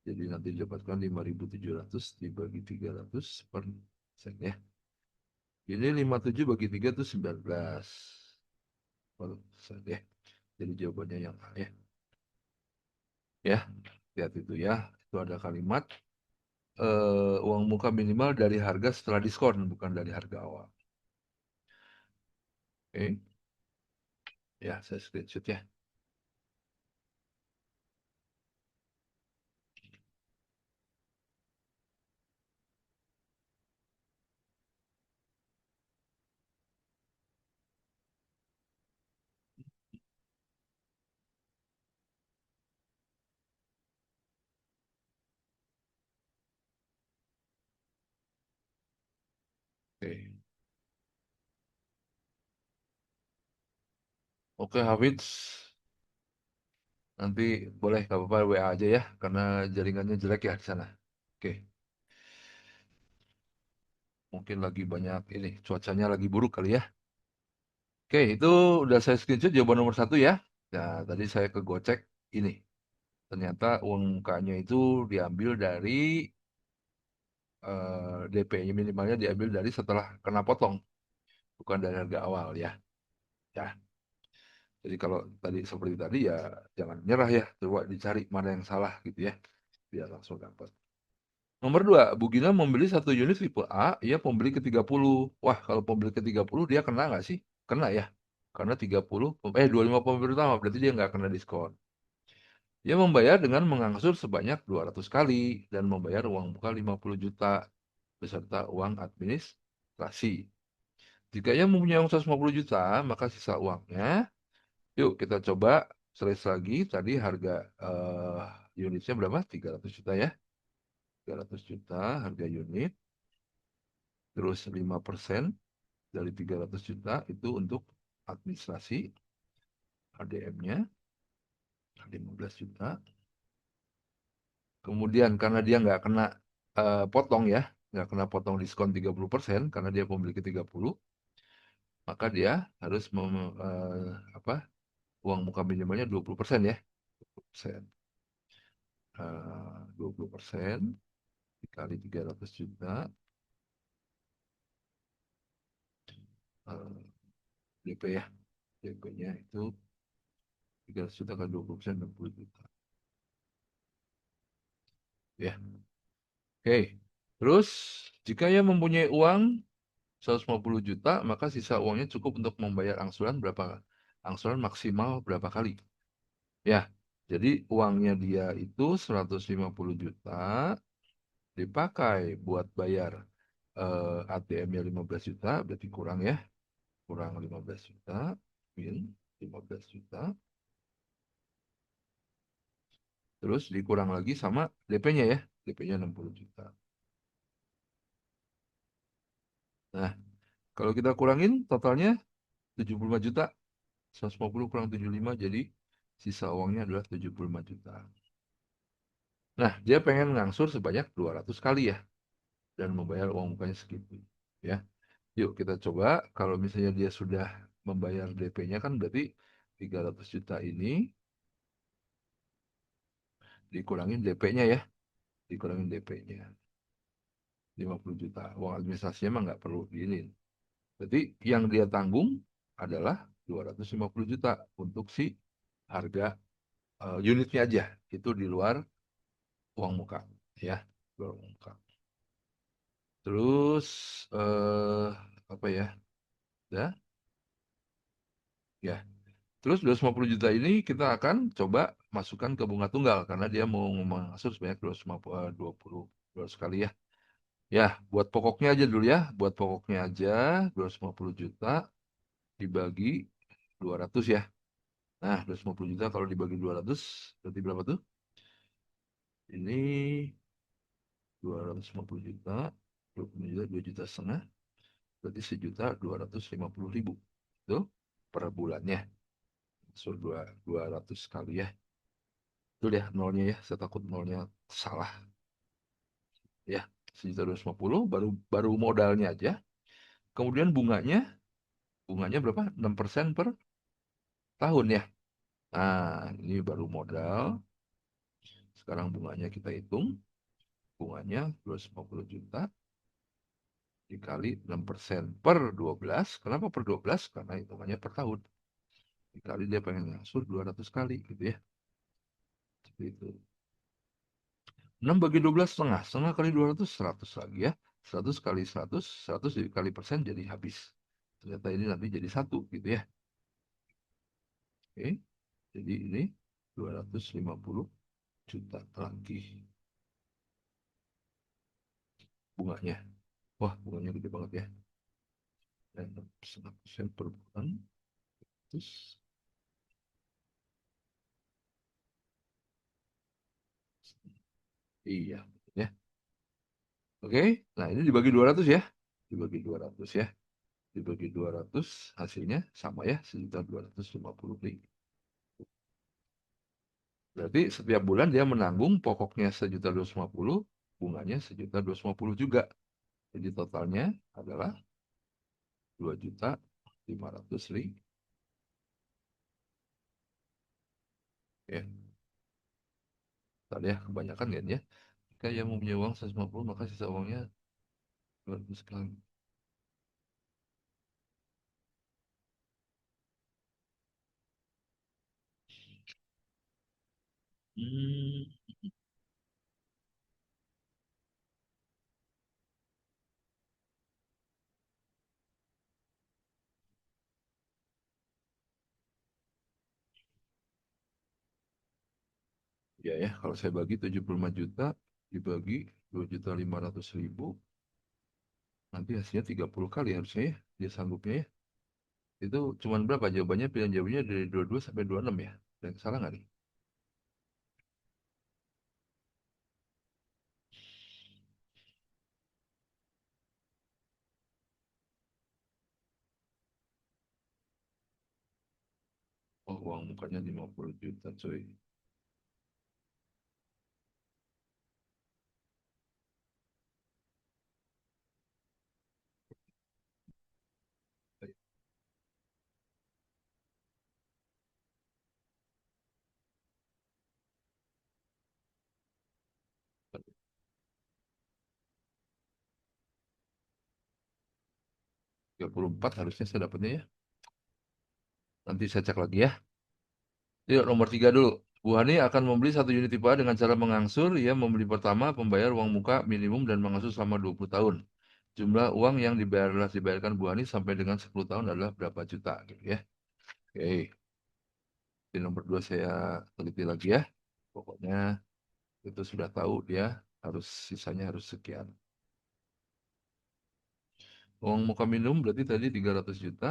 Jadi nanti didapatkan 5.700 dibagi 300 per sen ya. Ini 57 bagi 3 itu 19 per sen ya. Jadi jawabannya yang A ya. Ya, lihat itu ya. Itu ada kalimat uang muka minimal dari harga setelah diskon, bukan dari harga awal. Oke, ya saya screenshot ya. Oke, oke Hafiz, nanti boleh nggak apa-apa WA aja ya, karena jaringannya jelek ya di sana. Oke, mungkin lagi banyak ini, cuacanya lagi buruk kali ya. Oke, itu udah saya screenshot jawaban nomor satu ya. Nah, tadi saya kegocek ini. Ternyata uang mukanya itu diambil dari DP-nya minimalnya diambil dari setelah kena potong, bukan dari harga awal ya. Ya, jadi kalau tadi seperti tadi ya jangan nyerah ya, coba dicari mana yang salah gitu ya, biar langsung dapat. Nomor dua, Bu Gina membeli satu unit tipe A, ia pembeli ke-30. Wah, kalau pembeli ke-30 dia kena nggak sih? Kena ya. Karena 30, 25 pembeli utama, berarti dia nggak kena diskon. Dia membayar dengan mengangsur sebanyak 200 kali dan membayar uang muka 50 juta beserta uang administrasi. Jika ia mempunyai uang 150 juta, maka sisa uangnya, yuk kita coba slice lagi. Tadi harga unitnya berapa? 300 juta ya. 300 juta harga unit. Terus 5% dari 300 juta itu untuk administrasi HDM-nya 15 juta. Kemudian karena dia nggak kena potong ya, nggak kena potong diskon 30% karena dia pembeli ke 30, maka dia harus apa, uang muka minimalnya 20% ya. 20%. 20% dikali 300 juta, eh, DP ya. DP-nya itu 300 juta kali 20%, 60 juta. Ya, oke. Terus, jika ia mempunyai uang 150 juta, maka sisa uangnya cukup untuk membayar angsuran berapa? Angsuran maksimal berapa kali? Ya, jadi uangnya dia itu 150 juta dipakai buat bayar ATM-nya 15 juta, berarti kurang ya. Kurang 15 juta, min 15 juta. Terus dikurang lagi sama DP-nya ya. DP-nya 60 juta. Nah, kalau kita kurangin totalnya 75 juta. 150 kurang 75 jadi sisa uangnya adalah 75 juta. Nah, dia pengen ngangsur sebanyak 200 kali ya dan membayar uang mukanya segitu ya. Yuk kita coba kalau misalnya dia sudah membayar DP-nya kan berarti 300 juta ini dikurangin DP-nya ya, dikurangin DP-nya 50 juta. Uang administrasinya mah nggak perlu diinin. Berarti yang dia tanggung adalah 250 juta untuk si harga unitnya aja. Itu di luar uang muka ya, luar uang muka. Terus apa ya? Ya, ya. Terus 250 juta ini kita akan coba masukkan ke bunga tunggal karena dia mau masuk sebanyak 200 kali ya. Ya, buat pokoknya aja dulu ya. Buat pokoknya aja 250 juta dibagi 200 ya. Nah, 250 juta kalau dibagi 200 berarti berapa tuh? Ini 250 juta, 20 juta, 2 juta setengah, berarti 1.250.000. Itu per bulannya. So, 200 kali ya. Itu ya nolnya ya, saya takut nolnya salah. Ya, 1.250 baru baru modalnya aja. Kemudian bunganya berapa? 6% per tahun ya. Nah, ini baru modal. Sekarang bunganya kita hitung. Bunganya 250 juta dikali 6% per 12. Kenapa per 12? Karena hitungannya per tahun. Dikali dia pengen ngangsur 200 kali gitu ya. Seperti itu. 6 bagi 12 setengah. Setengah kali 200, 100 lagi ya. 100 kali 100, 100 dikali persen jadi habis. Ternyata ini nanti jadi satu gitu ya. Oke. Jadi ini 250 juta lagi bunganya. Wah, bunganya gede banget ya. Dan 100% per bulan. Terus, iya. Ya. Oke. Nah, ini dibagi 200 ya. dibagi 200 ya. Dibagi 200 hasilnya sama ya, 1.250.000. Berarti setiap bulan dia menanggung pokoknya 1.250.000, bunganya 1.250.000 juga. Jadi totalnya adalah 2.500.000. Ya, tadi ya kebanyakan kan ya. Jika yang mempunyai uang 150, maka sisa uangnya 200 kali. Hmm, ya, kalau saya bagi 75 juta dibagi 2.500.000, nanti hasilnya 30 kali harusnya ya, dia sanggupnya ya. Itu cuman berapa jawabannya? Pilihan jawabnya dari 22 sampai 26 ya. Dan salah nggak nih? Oh, uang mukanya 50 juta coy. 34 harusnya saya dapatnya ya. Nanti saya cek lagi ya. Yuk, nomor 3 dulu. Bu Hani akan membeli satu unit IPA dengan cara mengangsur. Ia membeli pertama, pembayar uang muka minimum dan mengangsur selama 20 tahun. Jumlah uang yang dibayarkan Bu Hani sampai dengan 10 tahun adalah berapa juta gitu ya. Oke, di nomor 2 saya teliti lagi ya. Pokoknya itu sudah tahu dia harus sisanya harus sekian. Uang muka minimum berarti tadi 300 juta.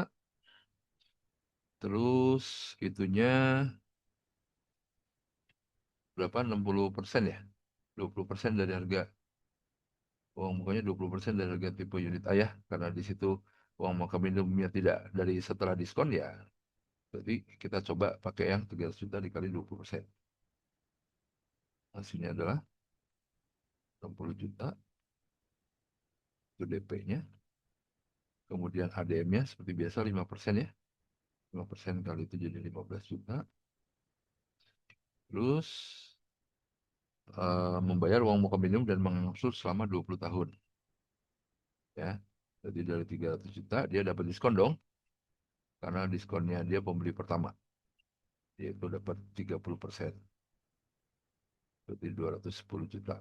Terus itunya berapa? 60% ya? 20% dari harga. Uang mukanya 20% dari harga tipe unit A ya. Karena di situ uang muka minimumnya tidak dari setelah diskon ya. Berarti kita coba pakai yang 300 juta dikali 20%. Hasilnya adalah 60 juta. Itu DP-nya. Kemudian ADM-nya seperti biasa 5% ya. 5% kali itu jadi 15 juta. Terus membayar uang muka minimum dan mengangsur selama 20 tahun. Ya. Jadi dari 300 juta dia dapat diskon dong. Karena diskonnya dia pembeli pertama. Yaitu dapat 30%. Berarti 210 juta.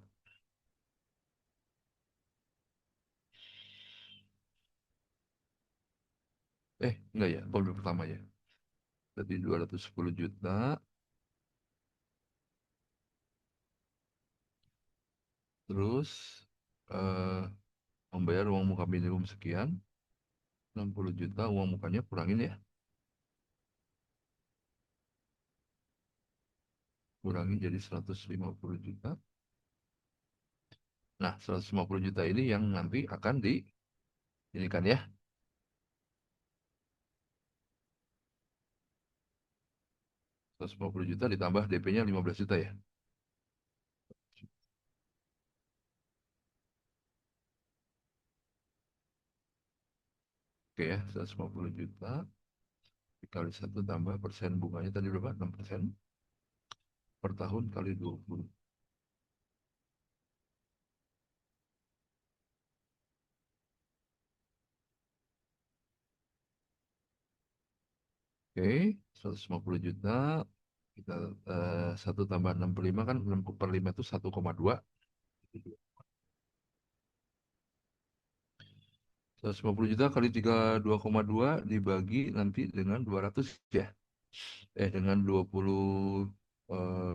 Enggak ya, pembeli pertama ya. Berarti 210 juta. Terus eh, membayar uang muka minimum sekian. 60 juta uang mukanya kurangin ya. Kurangin jadi 150 juta. Nah, 150 juta ini yang nanti akan ini kan ya. 150 juta ditambah DP-nya 15 juta ya. Oke ya, 150 juta dikali satu tambah persen bunganya tadi berapa? 6% per tahun kali 20. Oke, 150 juta kita 1 tambah 65 kan 6 per 5 itu 1,2. 150 juta kali 32,2 dibagi nanti dengan 200 ya. Dengan 20 eh,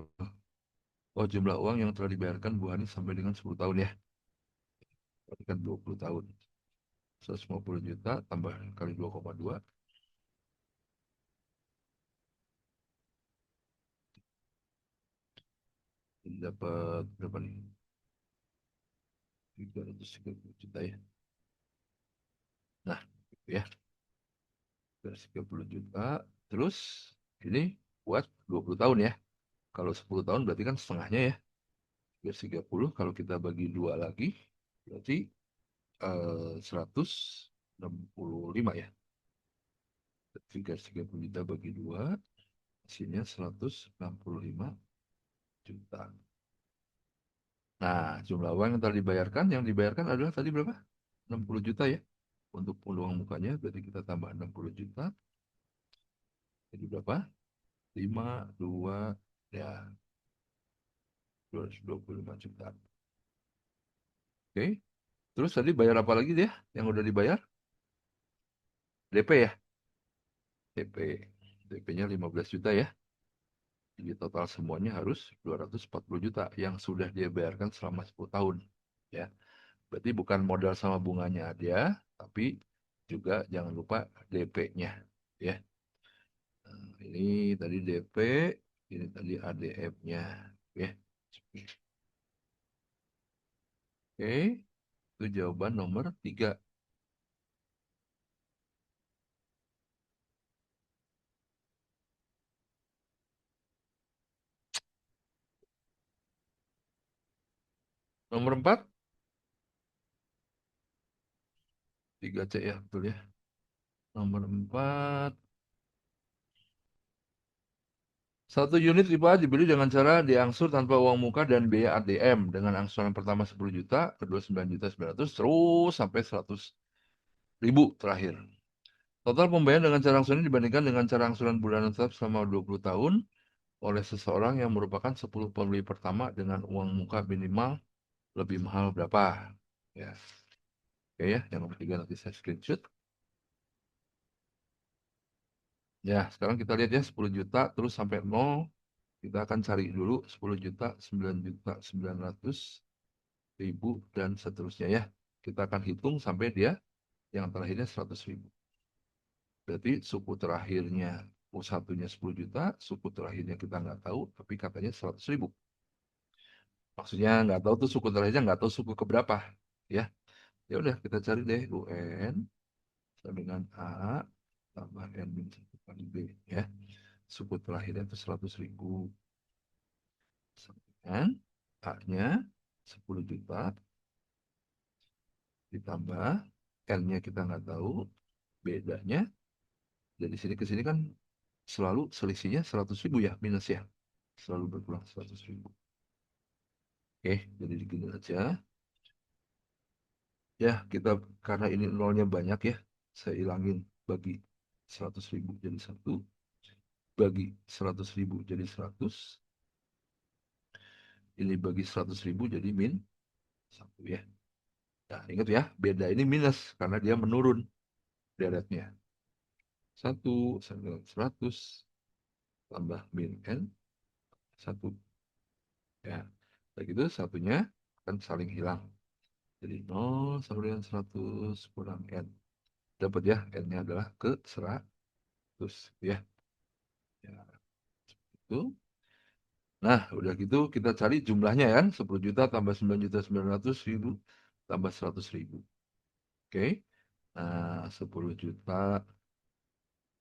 oh jumlah uang yang telah dibayarkan Bu Hani sampai dengan 10 tahun ya. Berarti kan 20 tahun. 150 juta tambah kali 2,2 dapat berapa nih? 330 juta ya. Ya, 30 juta. Terus ini buat 20 tahun ya. Kalau 10 tahun berarti kan setengahnya ya. 30 kalau kita bagi dua lagi berarti 165 ya. 30 juta bagi dua hasilnya 165 juta. Nah, jumlah uang yang dibayarkan adalah tadi berapa? 60 juta ya. Untuk peluang mukanya berarti kita tambah 60 juta. Jadi berapa? 5, 2, ya 225 juta. Oke. Terus tadi bayar apa lagi dia yang udah dibayar? DP ya? DP. DP-nya 15 juta ya. Jadi total semuanya harus 240 juta yang sudah dia bayarkan selama 10 tahun. Ya. Berarti bukan modal sama bunganya dia, tapi juga jangan lupa DP-nya. Ya. Nah, ini tadi DP, ini tadi ADF-nya. Ya. Oke, itu jawaban nomor 3. Nomor 4, 3C ya, betul ya. Nomor 4, satu unit IPA dibeli dengan cara diangsur tanpa uang muka dan biaya ATM dengan angsuran pertama 10 juta, kedua 9 juta 900, terus sampai 100 ribu terakhir. Total pembayaran dengan cara angsuran dibandingkan dengan cara angsuran bulanan tetap selama 20 tahun oleh seseorang yang merupakan 10 pembeli pertama dengan uang muka minimal lebih mahal berapa? Ya, oke ya, yang nomor 3 nanti saya screenshot. Ya, sekarang kita lihat ya 10 juta terus sampai 0. Kita akan cari dulu 10 juta, 9 juta, 900 ribu, dan seterusnya ya. Kita akan hitung sampai dia yang terakhirnya 100 ribu. Berarti suku terakhirnya satunya 10 juta, suku terakhirnya kita nggak tahu, tapi katanya 100 ribu. Maksudnya nggak tahu tuh suku terakhirnya, nggak tahu suku keberapa. Ya, ya udah kita cari deh UN sama dengan A tambah N min 1 kali B ya. Suku terakhirnya itu 100 ribu. Dengan A-nya 10 juta ditambah N-nya kita nggak tahu, bedanya dari sini ke sini kan selalu selisihnya 100 ribu ya, minus ya. Selalu berkurang 100 ribu. Oke, jadi begini aja. Ya, kita karena ini nolnya banyak ya, saya ilangin bagi 100 ribu jadi 1, bagi 100 ribu jadi 100, ini bagi 100 ribu jadi min 1 ya. Nah, ingat ya, beda ini minus karena dia menurun deretnya. 1 sama dengan 100 tambah min N 1. Ya, begitu satunya akan saling hilang. Jadi 0 sama dengan 100 kurang N. Dapat ya, N-nya adalah ke 100. Ya, ya itu. Nah, udah gitu kita cari jumlahnya kan. 10 juta tambah 9 juta 900 ribu tambah 100 ribu. Oke. Nah, 10 juta.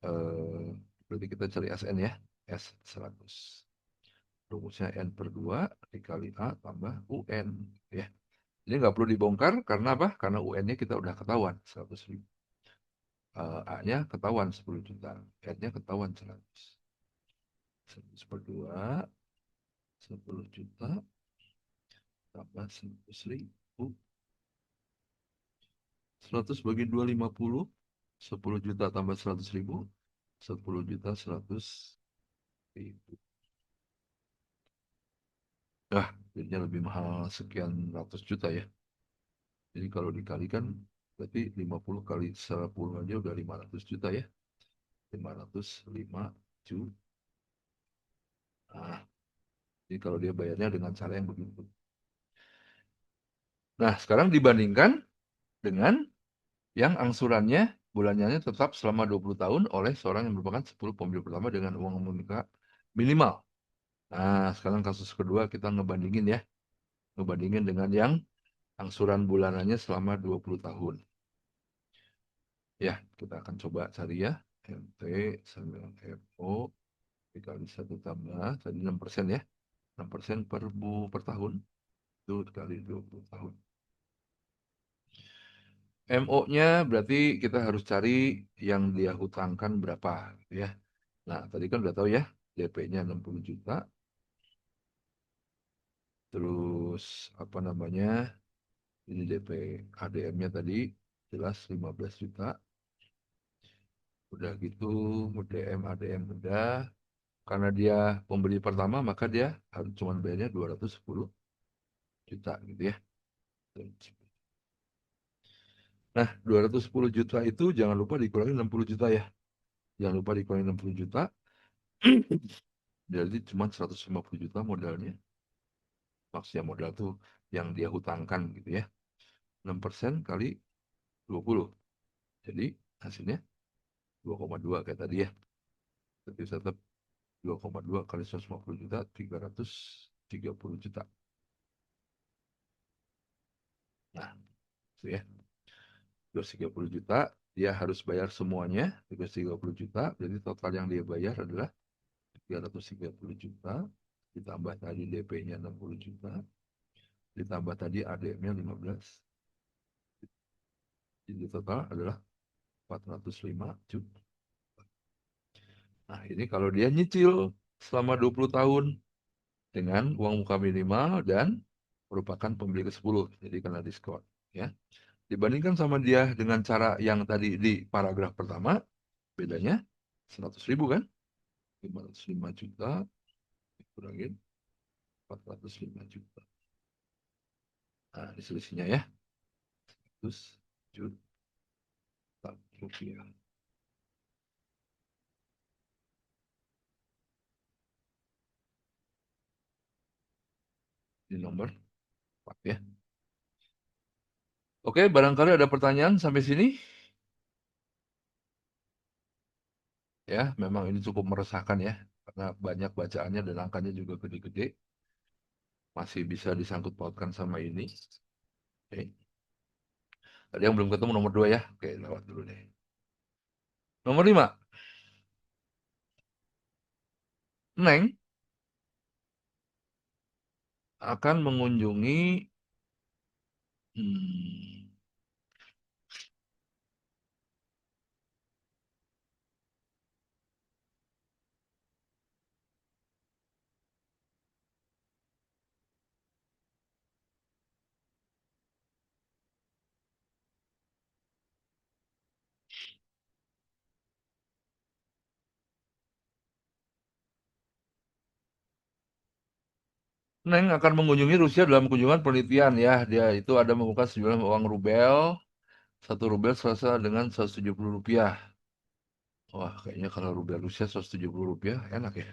Eh, berarti kita cari SN ya. S 100. Rumusnya N per 2 dikali A tambah UN. Ya. Ini nggak perlu dibongkar karena apa? Karena UN-nya kita udah ketahuan 100 ribu. A-nya ketahuan 10 juta. N-nya ketahuan 100. 100 per 2, 10 juta tambah 100 ribu. 100 bagi 2, 50. 10 juta tambah 100 ribu. 10 juta 100 ribu. Nah, jadinya lebih mahal sekian ratus juta ya. Jadi kalau dikalikan berarti 50 kali 10 aja udah 500 juta ya. 505 juta. Nah, jadi kalau dia bayarnya dengan cara yang begitu. Nah, sekarang dibandingkan dengan yang angsurannya bulannya tetap selama 20 tahun oleh seorang yang merupakan 10 pembeli pertama dengan uang muka minimal. Nah, sekarang kasus kedua kita ngebandingin ya. Ngebandingin dengan yang angsuran bulanannya selama 20 tahun. Ya, kita akan coba cari ya. MT 9FO dikali 1 tambah, tadi 6% ya. 6% per tahun, itu dikali 20 tahun. MO-nya berarti kita harus cari yang dia hutangkan berapa, gitu ya. Nah, tadi kan udah tahu ya, DP-nya 60 juta, terus apa namanya, ini DP ADM-nya tadi jelas 15 juta, udah gitu DM ADM udah, karena dia pembeli pertama maka dia harus cuma bayarnya 210 juta gitu ya. Nah, 210 juta itu jangan lupa dikurangi 60 juta ya. Jangan lupa dikurangi 60 juta, jadi cuma 150 juta modalnya. Maksudnya modal tuh yang dia hutangkan gitu ya. 6% kali 20. Jadi hasilnya 2,2 kayak tadi ya. Tapi tetap 2,2 kali 150 juta, 330 juta. Nah, itu ya. 330 juta, dia harus bayar semuanya, 330 juta, jadi total yang dia bayar adalah 330 juta, ditambah tadi DP-nya 60 juta, ditambah tadi ADM-nya 15, jadi total adalah 405 juta. Nah, ini kalau dia nyicil selama 20 tahun dengan uang muka minimal dan merupakan pembeli ke-10, jadi kena diskon. Ya. Dibandingkan sama dia dengan cara yang tadi di paragraf pertama, bedanya 100 ribu kan? 505 juta dikurangin 405 juta. Nah, ini selisihnya ya. 100 juta rupiah. Ini nomor 4 ya. Oke, barangkali ada pertanyaan sampai sini. Ya, memang ini cukup meresahkan ya. Karena banyak bacaannya dan angkanya juga gede-gede. Masih bisa disangkut pautkan sama ini. Oke. Tadi yang belum ketemu nomor 2 ya. Oke, lewat dulu deh. Nomor 5. Neng akan mengunjungi hmm, Neng akan mengunjungi Rusia dalam kunjungan penelitian ya. Dia itu ada membuka sejumlah uang rubel. 1 rubel selasa dengan 170 rupiah. Wah, kayaknya kalau rubel Rusia 170 rupiah enak ya.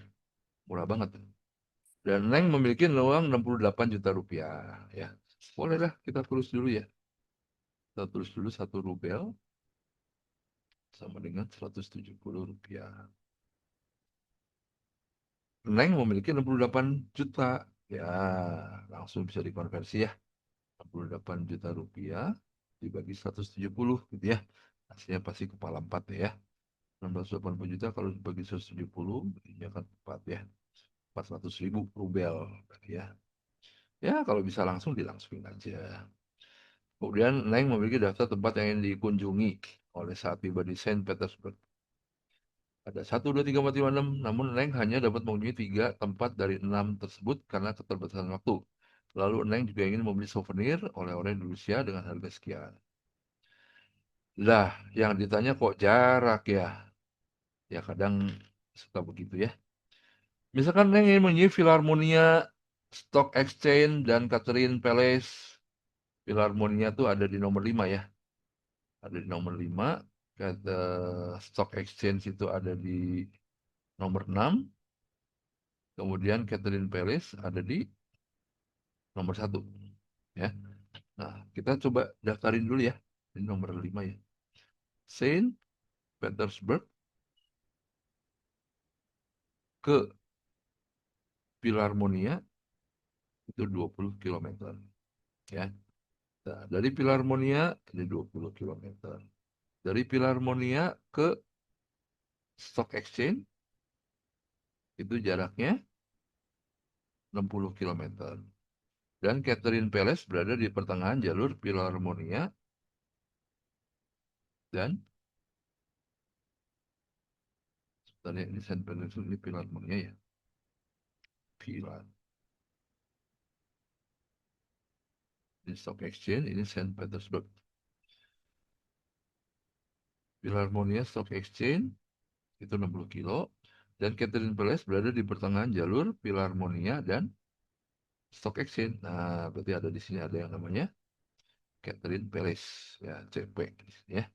Murah banget. Dan Neng memiliki uang 68 juta rupiah. Ya, bolehlah kita tulis dulu ya. Kita tulis dulu 1 rubel sama dengan 170 rupiah. Neng memiliki 68 juta. Ya, langsung bisa dikonversi ya. 68 juta rupiah dibagi 170 gitu ya. Hasilnya pasti kepala 4 ya. 680 juta kalau dibagi 170 ini akan 4 ya. 400 ribu rubel ya. Ya kalau bisa langsung dilangsungin aja. Kemudian Neng memiliki daftar tempat yang ingin dikunjungi oleh saat tiba di Saint Petersburg. Ada 1, 2, 3, 4, 5, 6, namun Neng hanya dapat mengunjungi 3 tempat dari 6 tersebut karena keterbatasan waktu. Lalu Neng juga ingin membeli souvenir oleh-oleh di Rusia dengan harga sekian. Lah, yang ditanya kok jarak ya? Ya kadang suka begitu ya. Misalkan Neng ingin mengunjungi Philharmonia, Stock Exchange, dan Catherine Palace. Philharmonia tuh ada di nomor 5 ya. Ada di nomor 5. Kata Stock Exchange itu ada di nomor 6. Kemudian Catherine Palace ada di nomor 1. Ya. Nah, kita coba daftarin dulu ya. Ini nomor 5 ya. Saint Petersburg ke Philharmonia itu 20 kilometer. Ya. Nah, dari Philharmonia ini 20 kilometer. Dari Philharmonia ke Stock Exchange itu jaraknya 60 kilometer. Dan Catherine Palace berada di pertengahan jalur Philharmonia dan sebenarnya ini Saint Petersburg, ini Philharmonia ya. Philar. Ini Stock Exchange, ini Saint Petersburg. Philharmonia Stock Exchange itu 60 kilo. Dan Catherine Palace berada di pertengahan jalur Philharmonia dan Stock Exchange. Nah, berarti ada di sini ada yang namanya Catherine Palace. Ya, CP di sini ya.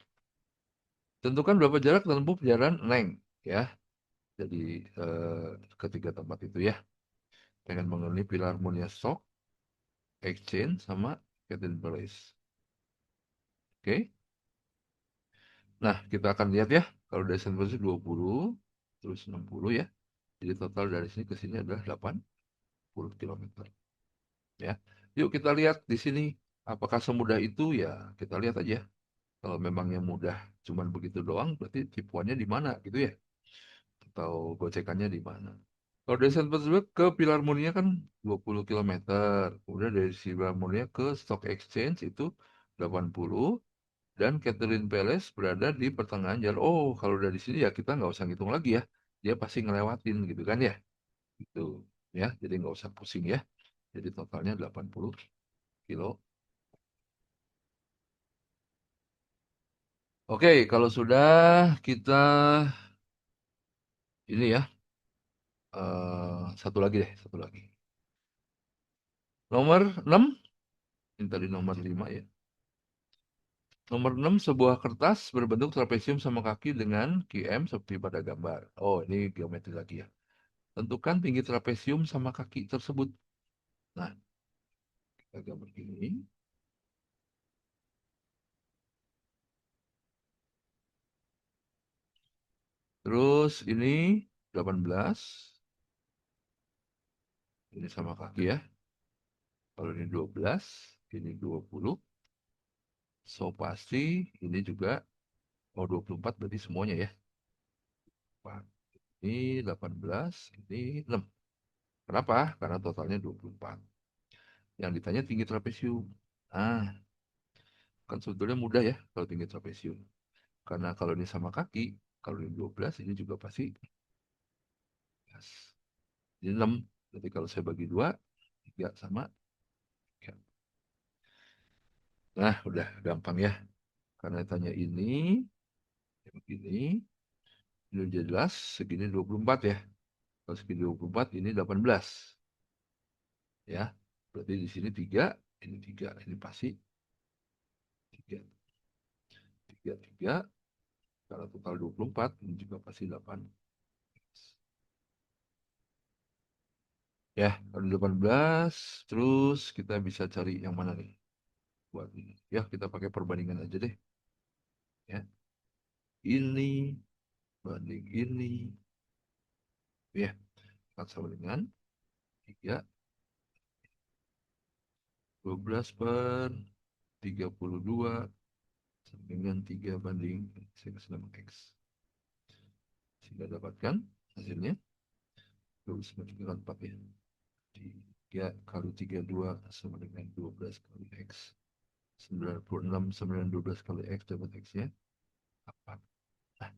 Tentukan berapa jarak tempuh perjalanan Neng. Ya, jadi ketiga tempat itu ya. Pengen mengenai Philharmonia Stock Exchange sama Catherine Palace. Oke. Nah, kita akan lihat ya. Kalau dari San Francisco 20, terus 60 ya. Jadi total dari sini ke sini adalah 80 kilometer. Ya. Yuk kita lihat di sini. Apakah semudah itu? Ya, kita lihat aja. Kalau memangnya mudah cuman begitu doang, berarti tipuannya di mana gitu ya. Atau gocekannya di mana. Kalau dari San Francisco ke Philharmonia kan 20 kilometer. Kemudian dari Philharmonia ke Stock Exchange itu 80. Dan Catherine Palace berada di pertengahan jalan. Oh, kalau dari sini ya kita nggak usah ngitung lagi ya. Dia pasti ngelewatin gitu kan ya. Gitu ya. Jadi nggak usah pusing ya. Jadi totalnya 80 kilo. Oke, kalau sudah kita ini ya. Satu lagi deh, satu lagi. Nomor 6. Ini tadi nomor 5 ya. Nomor 6, sebuah kertas berbentuk trapesium sama kaki dengan QM seperti pada gambar. Oh, ini geometri lagi ya. Tentukan tinggi trapesium sama kaki tersebut. Nah, kita gambar gini. Terus ini 18. Ini sama kaki ya. Kalau ini 12, ini 20. So pasti ini juga, oh 24 berarti semuanya ya. Wah, ini 18, ini 6. Kenapa? Karena totalnya 24. Yang ditanya tinggi trapesium. Nah, kan sebetulnya mudah ya kalau tinggi trapesium. Karena kalau ini sama kaki, kalau ini 12, ini juga pasti 12. Ini 6. Jadi kalau saya bagi 2, 3 sama 3. Nah, udah gampang ya. Karena tanya ini, ya begini, ini udah jelas, segini 24 ya. Kalau segini 24, ini 18. Ya, berarti di sini 3, ini 3, ini pasti 3, 3, 3. Kalau total 24, ini juga pasti 8. Ya, kalau 18, terus kita bisa cari yang mana nih? Buat ini. Ya, kita pakai perbandingan aja deh. Ya, ini banding ini. Ya, akan sama dengan 3, 12 per 32 dengan 3 banding sin 6X. Sehingga dapatkan hasilnya 29,4 ya. 3 kali 32 sama dengan 12 kali X. 96, 9, 12 kali X dapat X-nya 8. Nah,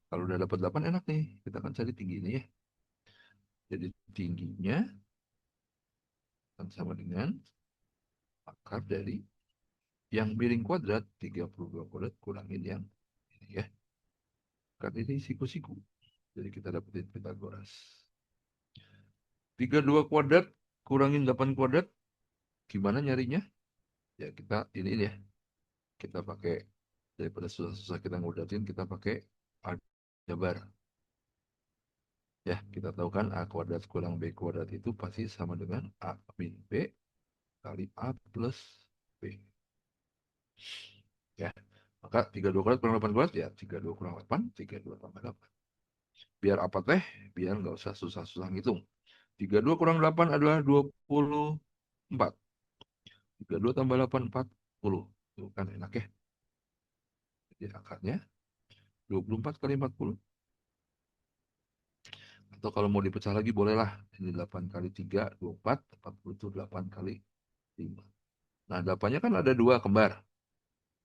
kalau udah dapat 8 enak nih. Kita akan cari tingginya ya. Jadi tingginya akan sama dengan akar dari yang miring kuadrat 32 kuadrat kurangin yang ini ya. Kan ini siku-siku. Jadi kita dapetin Pitagoras. 32 kuadrat kurangin 8 kuadrat. Gimana nyarinya? Ya kita ini ya. Kita pakai daripada susah-susah kita ngudatin, kita pakai aljabar. Ya, kita tahu kan A kuadrat kurang B kuadrat itu pasti sama dengan A min B kali A plus B. Ya, maka 32 kuadrat kurang 8 kuadrat ya 32 kurang 8, 32 tambah 8. Biar apa teh? Biar nggak usah susah-susah ngitung. 32 kurang 8 adalah 24. 32 tambah 8, 40. Tuh kan enak ya. di akarnya. 24 kali 40. Atau kalau mau dipecah lagi bolehlah. Ini 8 kali 3, 24. 40 itu 8 kali 5. Nah, 8-nya kan ada 2 kembar.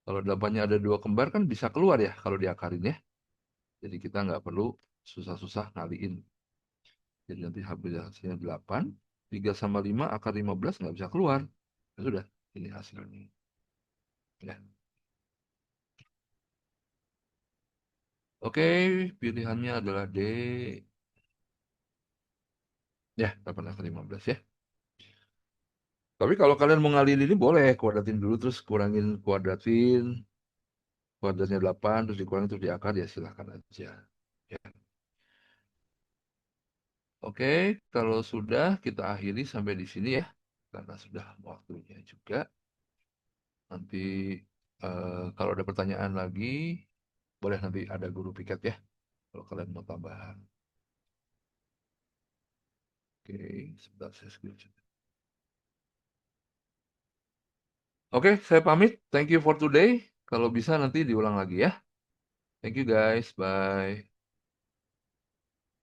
Kalau 8-nya ada 2 kembar kan bisa keluar ya kalau diakarin ya. Jadi kita nggak perlu susah-susah ngaliin. Jadi nanti hasilnya 8. 3 sama 5 akar 15 nggak bisa keluar. Ya sudah, ini hasilnya. Ya. Oke, pilihannya adalah D. Ya, 8 akar 15 ya. Tapi kalau kalian mau ngaliin ini boleh kuadratin dulu terus kuadratin kuadratnya 8 terus dikurangi terus diakar ya silahkan aja. Ya. Oke, kalau sudah kita akhiri sampai di sini ya. Karena sudah waktunya juga. Nanti kalau ada pertanyaan lagi boleh nanti ada guru piket ya kalau kalian mau tambahan. Oke, sebentar saya screenshot. Oke, saya pamit. Thank you for today. Kalau bisa nanti diulang lagi ya. Thank you guys. Bye.